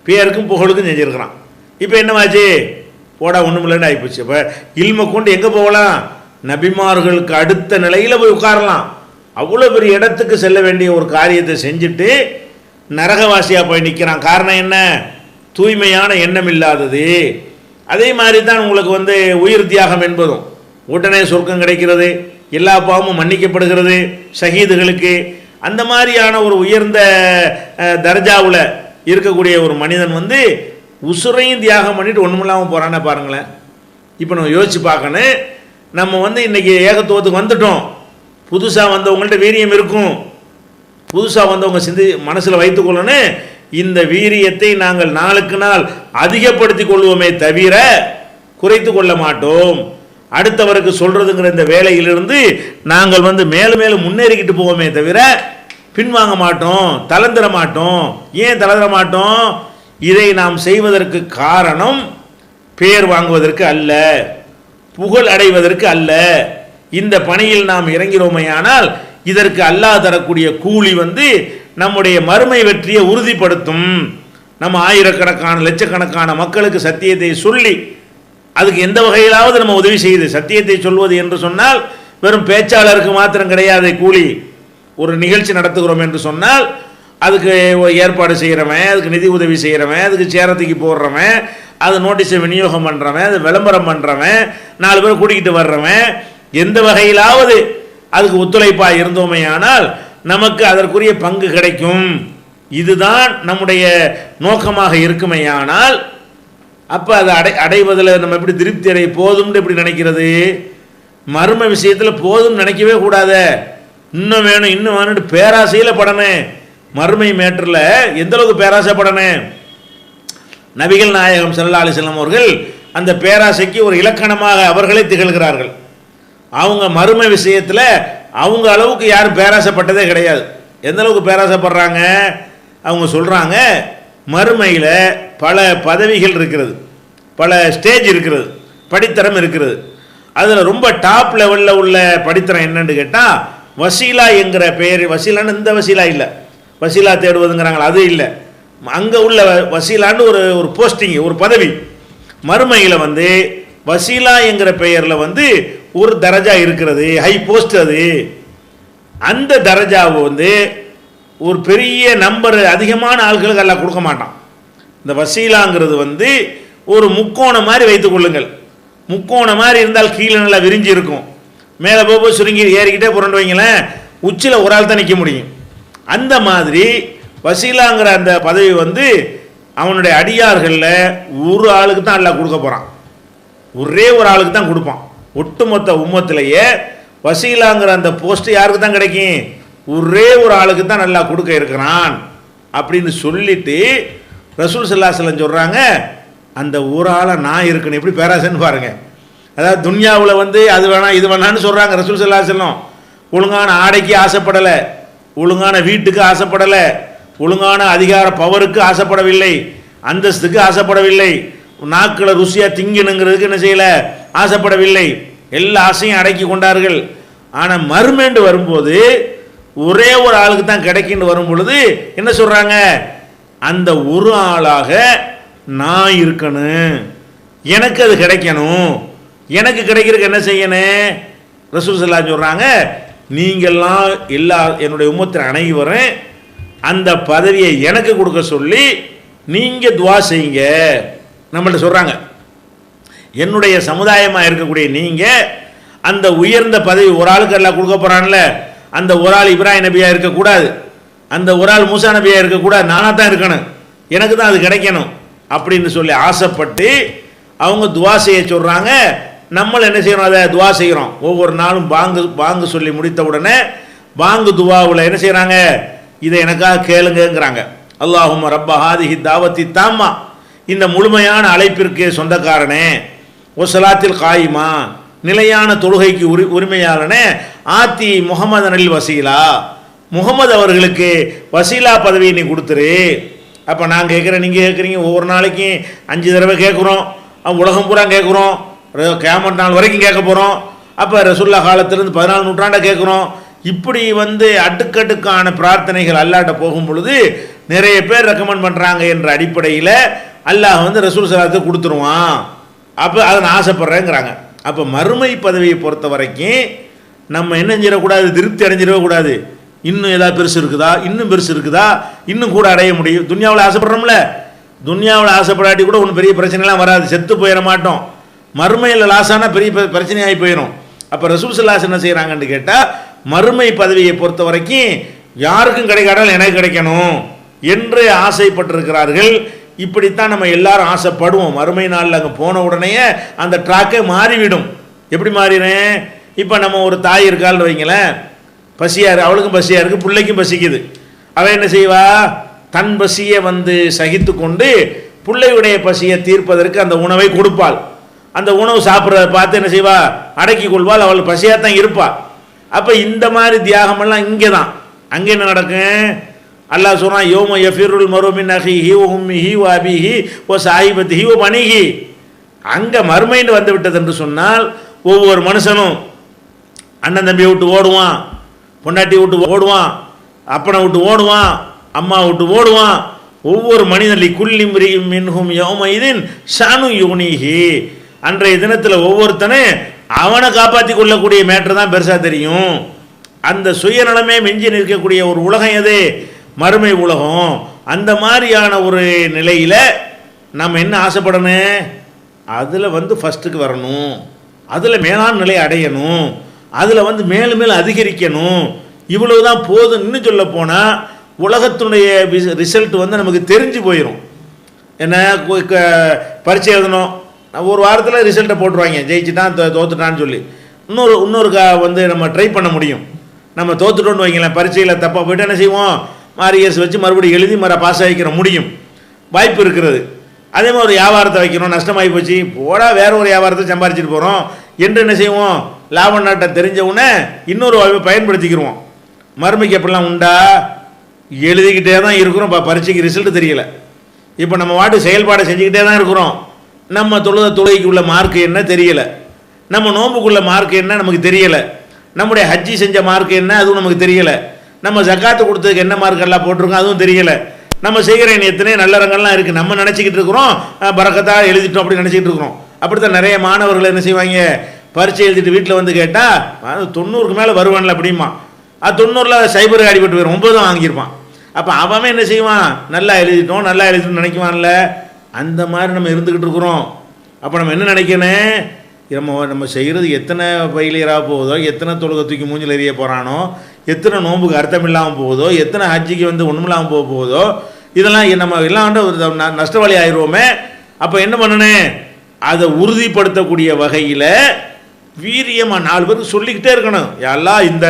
பேருக்கும் புகழுக்கும் செஞ்சுருக்கிறான். இப்போ என்னவாச்சு? போடா ஒன்றும் இல்லைன்னு ஆகிப்போச்சு. இப்போ இல்மை கொண்டு எங்கே போகலாம்? நபிமார்களுக்கு அடுத்த நிலையில் போய் உட்காரலாம். அவ்வளோ பெரிய இடத்துக்கு செல்ல வேண்டிய ஒரு காரியத்தை செஞ்சுட்டு நரகவாசியாக போய் நிற்கிறான். காரணம் என்ன? தூய்மையான எண்ணம் இல்லாதது. அதே மாதிரி தான் உங்களுக்கு உயிர் தியாகம் என்பதும் உடனே சொர்க்கம் கிடைக்கிறது, எல்லா பாவமும் மன்னிக்கப்படுகிறது ஷஹீதுகளுக்கு. அந்த மாதிரியான ஒரு உயர்ந்த தர்ஜாவில் இருக்கக்கூடிய ஒரு மனிதன் உசுரையும் தியாகம் பண்ணிட்டு ஒன்றுமில்லாமல் போகிறானே பாருங்களேன். இப்போ நம்ம யோசிச்சு பார்க்கணும். நம்ம இன்றைக்கி ஏகத்துவத்துக்கு வந்துட்டோம். புதுசாக வந்தவங்கள்ட்ட வீரியம் இருக்கும். புதுசாக வந்தவங்க மனசில் வைத்துக்கொள்ளணும், இந்த வீரியத்தை நாங்கள் நாளுக்கு நாள் அதிகப்படுத்தி கொள்வோமே தவிர குறைத்து கொள்ள மாட்டோம். அடுத்தவருக்கு சொல்கிறதுங்கிற இந்த வேலையிலிருந்து நாங்கள் மேலும் மேலும் முன்னேறிக்கிட்டு போவோமே தவிர பின்வாங்க மாட்டோம், தளர்ந்துட மாட்டோம். ஏன் தளர்ந்துட மாட்டோம்? இதை நாம் செய்வதற்கு காரணம் பேர் வாங்குவதற்கு அல்ல, புகழ் அடைவதற்கு அல்ல. இந்த பணியில் நாம் இறங்கிறோமையானால் இதற்கு அல்லாஹ் தரக்கூடிய கூலி நம்முடைய மறுமை வெற்றியை உறுதிப்படுத்தும். நம்ம ஆயிரக்கணக்கான லட்சக்கணக்கான மக்களுக்கு சத்தியத்தை சொல்லி அதுக்கு எந்த வகையிலாவது நம்ம உதவி செய்யுது. சத்தியத்தை சொல்வது என்று சொன்னால் வெறும் பேச்சாளருக்கு மாத்திரம் கிடையாது கூலி. ஒரு நிகழ்ச்சி நடத்துகிறோம் என்று சொன்னால் அதுக்கு ஏற்பாடு செய்கிறவன், அதுக்கு நிதி உதவி செய்கிறவன், அதுக்கு சேரத்துக்கு போடுறவன், அது நோட்டீஸை விநியோகம் பண்ணுறவன், அது விளம்பரம் பண்ணுறவன், 4 பேர் கூட்டிக்கிட்டு வர்றவன், எந்த வகையிலாவது அதுக்கு ஒத்துழைப்பாக இருந்தோமையானால் நமக்கு அதற்குரிய பங்கு கிடைக்கும். இதுதான் நம்முடைய நோக்கமாக இருக்குமையானால் அப்போ அதை அடைவதில் நம்ம எப்படி திருப்தி அடைய போதும்னு எப்படி நினைக்கிறது? மர்ம விஷயத்தில் போதும்னு நினைக்கவே கூடாது. இன்னும் வேணும் இன்னும் வேணும்னு பேராசையில் படணும். மறுமை மேட்டரில் எந்த அளவுக்கு பேராசைப்படணும்? நபிகள் நாயகம் ஸல்லல்லாஹு அலைஹி வஸல்லம் அவர்கள் அந்த பேராசைக்கு ஒரு இலக்கணமாக அவர்களே திகழ்கிறார்கள். அவங்க மறுமை விஷயத்தில் அவங்க அளவுக்கு யாரும் பேராசைப்பட்டதே கிடையாது. எந்த அளவுக்கு பேராசைப்படுறாங்க? அவங்க சொல்கிறாங்க, மறுமையில் பல பதவிகள் இருக்கிறது, பல ஸ்டேஜ் இருக்கிறது, படித்தரம் இருக்கிறது. அதில் ரொம்ப டாப் லெவலில் உள்ள படித்தரம் என்னன்னு கேட்டால் வசீலா என்கிற பெயர். வசீலான்னு இந்த வசீலா இல்லை, வசீலா தேடுவதுங்கிறாங்களா அது இல்லை. அங்கே உள்ள வசீலான்னு ஒரு போஸ்டிங், ஒரு பதவி. மறுமையில் வசீலா என்கிற பெயரில் ஒரு தரஜா இருக்கிறது, ஹை போஸ்ட். அது அந்த தரஜாவை ஒரு பெரிய நம்பர் அதிகமான ஆட்களுக்கு எல்லாம் கொடுக்க மாட்டான். இந்த வசீலாங்கிறது ஒரு முக்கோணம் மாதிரி வைத்துக் கொள்ளுங்கள். முக்கோணம் மாதிரி இருந்தால் கீழே நல்லா விரிஞ்சு இருக்கும், மேலே போய் சுருங்கி ஏறிக்கிட்டே புரண்டு வைங்களேன், உச்சியில் ஒரு ஆள் தான் நிற்க முடியும். அந்த மாதிரி வசீலாங்கிற அந்த பதவி அவனுடைய அடியார்களில் ஒரு ஆளுக்கு தான் எல்லாம் கொடுக்க போகிறான், ஒரே ஒரு ஆளுக்கு தான் கொடுப்பான். ஒட்டுமொத்த உம்மத்திலேயே வசீலாங்கிற அந்த போஸ்ட் யாருக்கு தான் கிடைக்கும்? ஒரே ஒரு ஆளுக்கு தான் நல்லா கொடுக்க இருக்கிறான் அப்படின்னு சொல்லிட்டு ரசூல் ஸல்லல்லாஹு அலைஹி வஸல்லம் சொல்கிறாங்க, அந்த ஒரு ஆளை நான் இருக்கணும். எப்படி பேராசன்னு பாருங்க. அதாவது துன்யாவில் அது வேணாம் இது வேணான்னு சொல்கிறாங்க ரசூல் ஸல்லல்லாஹு அலைஹி வஸல்லம். ஒழுங்கான ஆடைக்கு ஆசைப்படலை, ஒழுங்கான வீட்டுக்கு ஆசைப்படலை, ஒழுங்கான அதிகார பவருக்கு ஆசைப்படவில்லை, அந்தஸ்துக்கு ஆசைப்படவில்லை, நாக்கில் ருசியாக திங்கணுங்கிறதுக்கு என்ன செய்யலை, ஆசைப்படவில்லை. எல்லா ஆசையும் அடக்கி கொண்டார்கள். ஆனால் மறுமேண்டு வரும்போது ஒரே ஒரு ஆளுக்கு தான் கிடைக்குன்னு வரும் பொழுது என்ன சொல்கிறாங்க? அந்த ஒரு ஆளாக நான் இருக்கணும், எனக்கு அது கிடைக்கணும். எனக்கு கிடைக்கிறதுக்கு என்ன செய்யணும்? ரசூல் ஸல்லல்லாஹு அலைஹி சொல்கிறாங்க, நீங்கள்லாம் எல்லா என்னுடைய உம்மத்தின் அனைவரும் அந்த பதவியை எனக்கு கொடுக்க சொல்லி நீங்கள் துவா செய்யுங்க. நம்மள்ட்ட சொல்கிறாங்க, என்னுடைய சமுதாயமாக இருக்கக்கூடிய நீங்கள் அந்த உயர்ந்த பதவி ஒரு ஆளுக்கு எல்லாம் கொடுக்க போகிறான்ல, அந்த ஒரு ஆள் இப்ராஹிம் நபியாக இருக்கக்கூடாது, அந்த ஒரு ஆள் மூசா நபியாக இருக்கக்கூடாது, நானாக தான் இருக்கணும், எனக்கு தான் அது கிடைக்கணும் அப்படின்னு சொல்லி ஆசைப்பட்டு அவங்க துவா செய்ய சொல்கிறாங்க. நம்மளும் என்ன செய்யணும், அதை துவா செய்கிறோம். ஒவ்வொரு நாளும் பாங்கு சொல்லி முடித்த உடனே பாங்கு துவாவில் என்ன செய்கிறாங்க, இதை எனக்காக கேளுங்கிறாங்க. அல்லாஹும்ம ரப்ப ஹாதிஹி தாவத்தி தாம்மா, இந்த முழுமையான அழைப்பிற்கு சொந்தக்காரனே, ஒசலாத்தில் காயிமா, நிலையான தொழுகைக்கு உரிமையாளனே, ஆத்தி முகமது அனில் வசீலா, முகமது அவர்களுக்கு வசீலா பதவியை நீ கொடுத்துரு. அப்போ நான் கேட்குறேன், நீங்கள் கேட்குறீங்க, ஒவ்வொரு நாளைக்கும் 5 தடவை கேட்குறோம், உலகம் பூரா கேட்குறோம், கியாமத் நாள் வரைக்கும் கேட்க போகிறோம். அப்போ ரசூல்லா காலத்திலிருந்து 14 நூற்றாண்டை கேட்குறோம். இப்படி அடுக்கடுக்கான பிரார்த்தனைகள் அல்லாட்ட போகும் பொழுது நிறைய பேர் ரெக்கமெண்ட் பண்ணுறாங்க என்ற அடிப்படையில் அல்லாஹ் ரசூல் ஸல்லல்லாஹு கொடுத்துருவான். அப்போ அதை நான் ஆசைப்பட்றேங்கிறாங்க. அப்போ மறுமை பதவியை பொறுத்த வரைக்கும் நம்ம என்ன செஞ்சிடக்கூடாது, திருப்தி அடைஞ்சிடக்கூடாது. இன்னும் ஏதாவது பெருசு இருக்குதா, இன்னும் பெருசு இருக்குதா, இன்னும் கூட அடைய முடியும். துன்யாவில் ஆசைப்படுறோம்ல, துன்யாவில் ஆசைப்படாட்டி கூட ஒன்றும் பெரிய பிரச்சனைலாம் வராது, செத்து போயிட மாட்டோம். மறுமையில் லாஸானா பெரிய பிரச்சனையாகி போயிடும். அப்போ ரசூல் ஸல்லல்லாஹு அலைஹி என்ன செய்கிறாங்கன்னு கேட்டால், மறுமை பதவியை பொறுத்த வரைக்கும் யாருக்கும் கிடைக்காட்டாலும் எனக்கு கிடைக்கணும் என்று ஆசைப்பட்டிருக்கிறார்கள். இப்படித்தான் நம்ம எல்லாரும் ஆசைப்படுவோம். மறுமை நாளில் அங்கே போன உடனே அந்த ட்ராக்கே மாறிவிடும். எப்படி மாறினேன், இப்போ நம்ம ஒரு தாய் இருக்காள்னு வைங்களேன், பசியாரு, அவளுக்கும் பசியாக இருக்குது, பிள்ளைக்கும் பசிக்குது. அவள் என்ன செய்வா, தன் பசியை சகித்து கொண்டு பிள்ளையுடைய பசியை தீர்ப்பதற்கு அந்த உணவை கொடுப்பாள். அந்த உணவு சாப்பிட்றத பார்த்து என்ன செய்வா, அடக்கி கொள்வாள், அவள் பசியாக தான் இருப்பாள். அப்போ இந்த மாதிரி தியாகமெல்லாம் இங்கே தான். அங்கே என்ன நடக்கும், அல்லாஹ் சொல்றான், யோம யஃபிருல் மரு மின் அஹீஹி வ உம்மிஹி வ அபீஹி வ ஸாஹிபத்திஹி வ பனிஹி. அங்கே மறுமைன்னு வந்து விட்டது என்று சொன்னால் ஒவ்வொரு மனுஷனும் அண்ணன் தம்பியை விட்டு ஓடுவான், பொண்டாட்டி விட்டு ஓடுவான், அப்பனை விட்டு ஓடுவான், அம்மா விட்டு ஓடுவான். ஒவ்வொரு மனிதன் குல்லி மிரியும் மின்ஹும் யௌமைதின் ஷானு யுக்னிஹி. அன்றைய தினத்தில் ஒவ்வொருத்தனும் அவனை காப்பாற்றி கொள்ளக்கூடிய மேட்ரு தான் பெருசாக தெரியும். அந்த சுயநலமே மிஞ்சி நிற்கக்கூடிய ஒரு உலகம் எது, மறுமை உலகம். அந்த மாதிரியான ஒரு நிலையில் நம்ம என்ன ஆசைப்படணும், அதில் ஃபஸ்ட்டுக்கு வரணும், அதில் மேலான நிலையை அடையணும், அதில் மேலும் மேலும் அதிகரிக்கணும். இவ்வளவு தான் போதும். இன்னும் சொல்ல போனால் உலகத்துடைய ரிசல்ட் நமக்கு தெரிஞ்சு போயிடும். என்ன, பரீட்சை எழுதணும், ஒரு வாரத்தில் ரிசல்ட்டை போட்டுருவாங்க, ஜெயிச்சுட்டான் தோத்துட்டான்னு சொல்லி. இன்னொரு நம்ம ட்ரை பண்ண முடியும். நம்ம தோத்துட்டோன்னு வைங்களேன், பரீட்சையில் தப்பாக போய்ட்டு என்ன செய்வோம், மாரியர்ஸ் வச்சு மறுபடியும் எழுதி பாஸ் ஆகிக்கிற முடியும், வாய்ப்பு இருக்கிறது. அதே மாதிரி ஒரு வியாபாரத்தை வைக்கணும், நஷ்டமாகி போச்சு, போடா வேற ஒரு வியாபாரத்தை சம்பாரிச்சிட்டு போகிறோம் என்று என்ன செய்வோம், லாப நாட்டை தெரிஞ்சவுடனே இன்னொரு வாய்ப்பை பயன்படுத்திக்கிடுவோம். மறுமைக்கு எப்படிலாம் உண்டா, எழுதிக்கிட்டே தான் இருக்கிறோம், பரீட்சைக்கு ரிசல்ட் தெரியல. இப்போ நம்ம வாட்டு செயல்பாடை செஞ்சுக்கிட்டே தான் இருக்கிறோம். நம்ம தொழுகைக்கு உள்ள மார்க் என்ன தெரியலை, நம்ம நோம்புக்குள்ள மார்க் என்ன நமக்கு தெரியலை, நம்முடைய ஹஜ்ஜி செஞ்ச மார்க் என்ன அதுவும் நமக்கு தெரியலை, நம்ம ஜக்காத்து கொடுத்ததுக்கு என்ன மார்க் எல்லாம் போட்டிருக்கோம் அதுவும் தெரியலை. நம்ம செய்கிற எத்தனை நல்லறங்கள்லாம் இருக்குது, நம்ம நினச்சிக்கிட்டு இருக்கிறோம் பரக்கத்தா எழுதிட்டோம் அப்படி நினச்சிக்கிட்டு இருக்கிறோம். அப்படித்தான் நிறைய மாணவர்கள் என்ன செய்வாங்க, பரீட்சை எழுதிட்டு வீட்டில் கேட்டால் 90க்கு மேலே வருவான்ல அப்படிமா, அது 90ல் சைபருக்கு அடிபட்டு போயிடும், 9 தான் வாங்கியிருப்பான். அப்போ அவன் என்ன செய்வான், நல்லா எழுதிட்டோம் நல்லா எழுதிட்டோம்னு நினைக்குவான்ல. அந்த மாதிரி நம்ம இருந்துக்கிட்டு இருக்கிறோம். அப்போ நம்ம என்ன நினைக்கணும், நம்ம செய்கிறது எத்தனை ஃபெயிலியராக போகுதோ, எத்தனை தொழுகை தூக்கி மூஞ்சில் எறிய போகிறானோ, எத்தனை நோம்புக்கு அர்த்தம் இல்லாமல் போகுதோ, எத்தனை ஹஜ்ஜிக்கு ஒன்றும் இல்லாமல் போகுதோ, இதெல்லாம் நம்ம எல்லாம் நஷ்டவாளி ஆயிடுவோமே. அப்போ என்ன பண்ணணும், அதை உறுதிப்படுத்தக்கூடிய வகையில் வீரியமாக 4 பேருக்கு சொல்லிக்கிட்டே இருக்கணும். எல்லாம் இந்த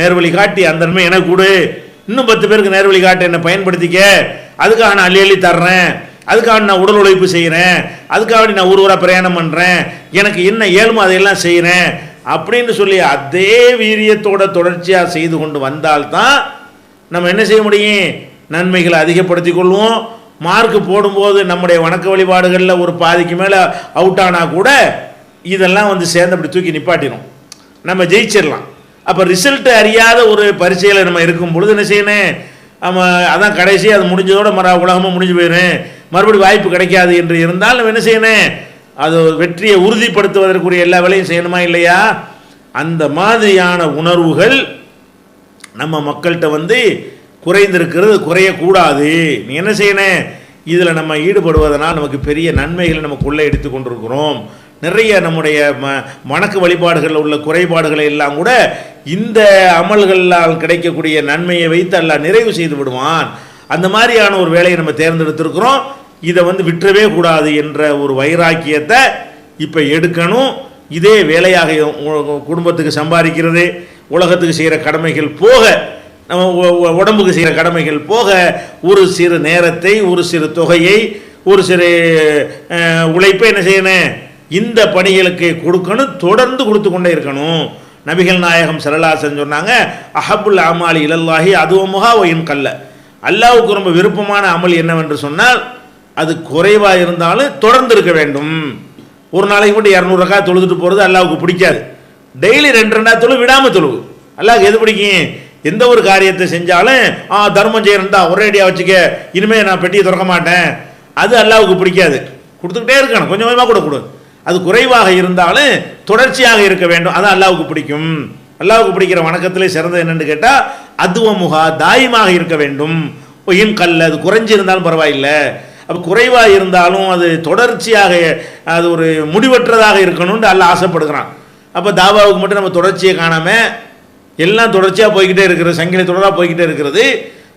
நேர்வழி காட்டி அந்த நன்மை எனக்கு கொடு, இன்னும் 10 பேருக்கு நேர்வழி காட்டி என்னை பயன்படுத்திக்க, அதுக்காக நான் அள்ளி தர்றேன், அதுக்காக நான் உடல் உழைப்பு செய்கிறேன், அதுக்காக நான் ஊராக பிரயாணம் பண்ணுறேன், எனக்கு என்ன ஏழுமோ அதையெல்லாம் செய்கிறேன் அப்படின்னு சொல்லி அதே வீரியத்தோட தொடர்ச்சியாக செய்து கொண்டு வந்தால்தான் நம்ம என்ன செய்ய முடியும், நன்மைகளை அதிகப்படுத்தி கொள்வோம். மார்க் போடும்போது நம்முடைய வணக்க வழிபாடுகளில் ஒரு பாதிக்கு மேலே அவுட் ஆனால் கூட இதெல்லாம் சேர்ந்து அப்படி தூக்கி நிப்பாட்டிடும், நம்ம ஜெயிச்சிடலாம். அப்போ ரிசல்ட் அறியாத ஒரு பரீட்சையில் நம்ம இருக்கும் பொழுது என்ன செய்யணும், நம்ம அதான் கடைசி அது முடிஞ்சதோட உலகமாக முடிஞ்சு போயிடும், மறுபடியும் வாய்ப்பு கிடைக்காது என்று இருந்தால் நம்ம என்ன செய்யணும், அது வெற்றியை உறுதிப்படுத்துவதற்குரிய எல்லா வேலையும் செய்யணுமா இல்லையா. அந்த மாதிரியான உணர்வுகள் நம்ம மக்கள்கிட்ட குறைந்திருக்கிறது, குறையக்கூடாது. நீ என்ன செய்யணும், இதில் நம்ம ஈடுபடுவதனால் நமக்கு பெரிய நன்மைகளை நம்ம கொள்ளை எடுத்து கொண்டிருக்கிறோம். நிறைய நம்முடைய வணக்க வழிபாடுகளில் உள்ள குறைபாடுகளை எல்லாம் கூட இந்த அமல்களால் கிடைக்கக்கூடிய நன்மையை வைத்து அல்லாஹ் நிறைவு செய்து விடுவான். அந்த மாதிரியான ஒரு வேலையை நம்ம தேர்ந்தெடுத்திருக்கிறோம். இதை விட்டுறவே கூடாது என்ற ஒரு வைராக்கியத்தை இப்போ எடுக்கணும். இதே வேலையாக குடும்பத்துக்கு சம்பாதிக்கிறது, உலகத்துக்கு செய்கிற கடமைகள் போக, நம்ம உடம்புக்கு செய்கிற கடமைகள் போக ஒரு சிறு நேரத்தை, ஒரு சிறு தொகையை, ஒரு சிறு உழைப்பை என்ன செய்யணும், இந்த பணிகளுக்கு கொடுக்கணும். தொடர்ந்து கொடுத்து கொண்டே இருக்கணும். நபிகள் நாயகம் ஸல்லல்லாஹு அலைஹி வஸல்லம் சொன்னாங்க, அஹப்புல் அமாலி இலல்லாஹி அதுவமுஹா வ இன் கல்ல. அல்லாஹ்வுக்கு ரொம்ப விருப்பமான அமல் என்னவென்று சொன்னால் அது குறைவாக இருந்தாலும் தொடர்ந்து இருக்க வேண்டும். ஒரு நாளைக்கு மட்டும் 200 ரக்காத் தொழுதுட்டு போகிறது அல்லாஹ்வுக்கு பிடிக்காது. டெய்லி 2 தொழு, விடாமல் தொழுவு. அல்லாஹ்வுக்கு எது பிடிக்கும்? எந்த ஒரு காரியத்தை செஞ்சாலும் தர்மம் செய்யணும் தான் ஒரேடியாக வச்சுக்க, இனிமேல் நான் பெட்டியை திறக்க மாட்டேன், அது அல்லாஹ்வுக்கு பிடிக்காது. கொடுத்துக்கிட்டே இருக்கணும், கொஞ்சம் கொஞ்சமாக கூட கொடு. அது குறைவாக இருந்தாலும் தொடர்ச்சியாக இருக்க வேண்டும், அதான் அல்லாஹ்வுக்கு பிடிக்கும். அல்லாஹ்வுக்கு பிடிக்கிற வணக்கத்திலே சிறந்தது என்னன்னு கேட்டால் அதுவமுகா, தாயமாக இருக்க வேண்டும். இன் கல்ல, அது குறைஞ்சிருந்தாலும் பரவாயில்லை. அப்போ குறைவாக இருந்தாலும் அது தொடர்ச்சியாக, அது ஒரு முடிவற்றதாக இருக்கணும்னு அல்லாஹ் ஆசைப்படுகிறான். அப்போ தாவாவுக்கு மட்டும் நம்ம தொடர்ச்சியை காணாமல் எல்லாம் தொடர்ச்சியாக போய்கிட்டே இருக்கிறது, சங்கிலி தொடராக போய்கிட்டே இருக்கிறது.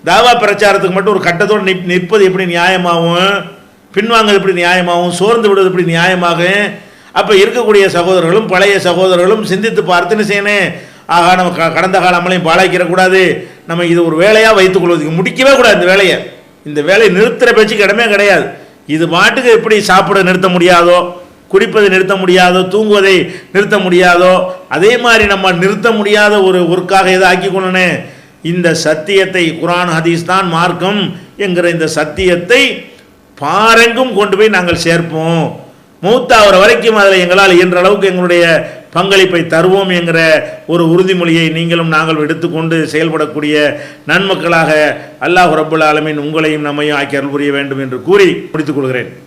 தாவா பிரச்சாரத்துக்கு மட்டும் ஒரு கட்டத்தோடு நிற்பது எப்படி நியாயமாகும்? பின்வாங்கிறது எப்படி நியாயமாகும்? சோர்ந்து விடுவது எப்படி நியாயமாகும்? அப்போ இருக்கக்கூடிய சகோதரர்களும் பழைய சகோதரர்களும் சிந்தித்து பார்த்துன்னு செய்யணும். ஆகா, நம்ம கடந்த கால அமலையும் பாழாக்கிடக்கூடாது. நம்ம இது ஒரு வேலையாக வைத்துக் கொள்வதுக்கு முடிக்கவே கூடாது. இந்த வேலையை நிறுத்துகிற பேச்சுக்கு இடமே கிடையாது. இது பாட்டுக்கு எப்படி சாப்பிட நிறுத்த முடியாதோ, குடிப்பதை நிறுத்த முடியாதோ, தூங்குவதை நிறுத்த முடியாதோ, அதே மாதிரி நம்ம நிறுத்த முடியாத ஒரு ஒர்க்காக எதை ஆக்கி கொள்ளணும்? இந்த சத்தியத்தை, குர்ஆன் ஹதீஸ் தான் மார்க்கம் என்கிற இந்த சத்தியத்தை பாரெங்கும் கொண்டு போய் நாங்கள் சேர்ப்போம். மூத்தாகிற வரைக்கும் அதில் எங்களால் இயன்ற அளவுக்கு எங்களுடைய பங்களிப்பை தருவோம் என்கிற ஒரு உறுதிமொழியை நீங்களும் நாங்கள் எடுத்துக்கொண்டு செயல்படக்கூடிய நன்மக்களாக அல்லாஹ் ரப்புல் ஆலமீன் உங்களையும் நம்மையும் ஆக்கி அருள் புரிய வேண்டும் என்று கூறி முடித்துக் கொள்கிறேன்.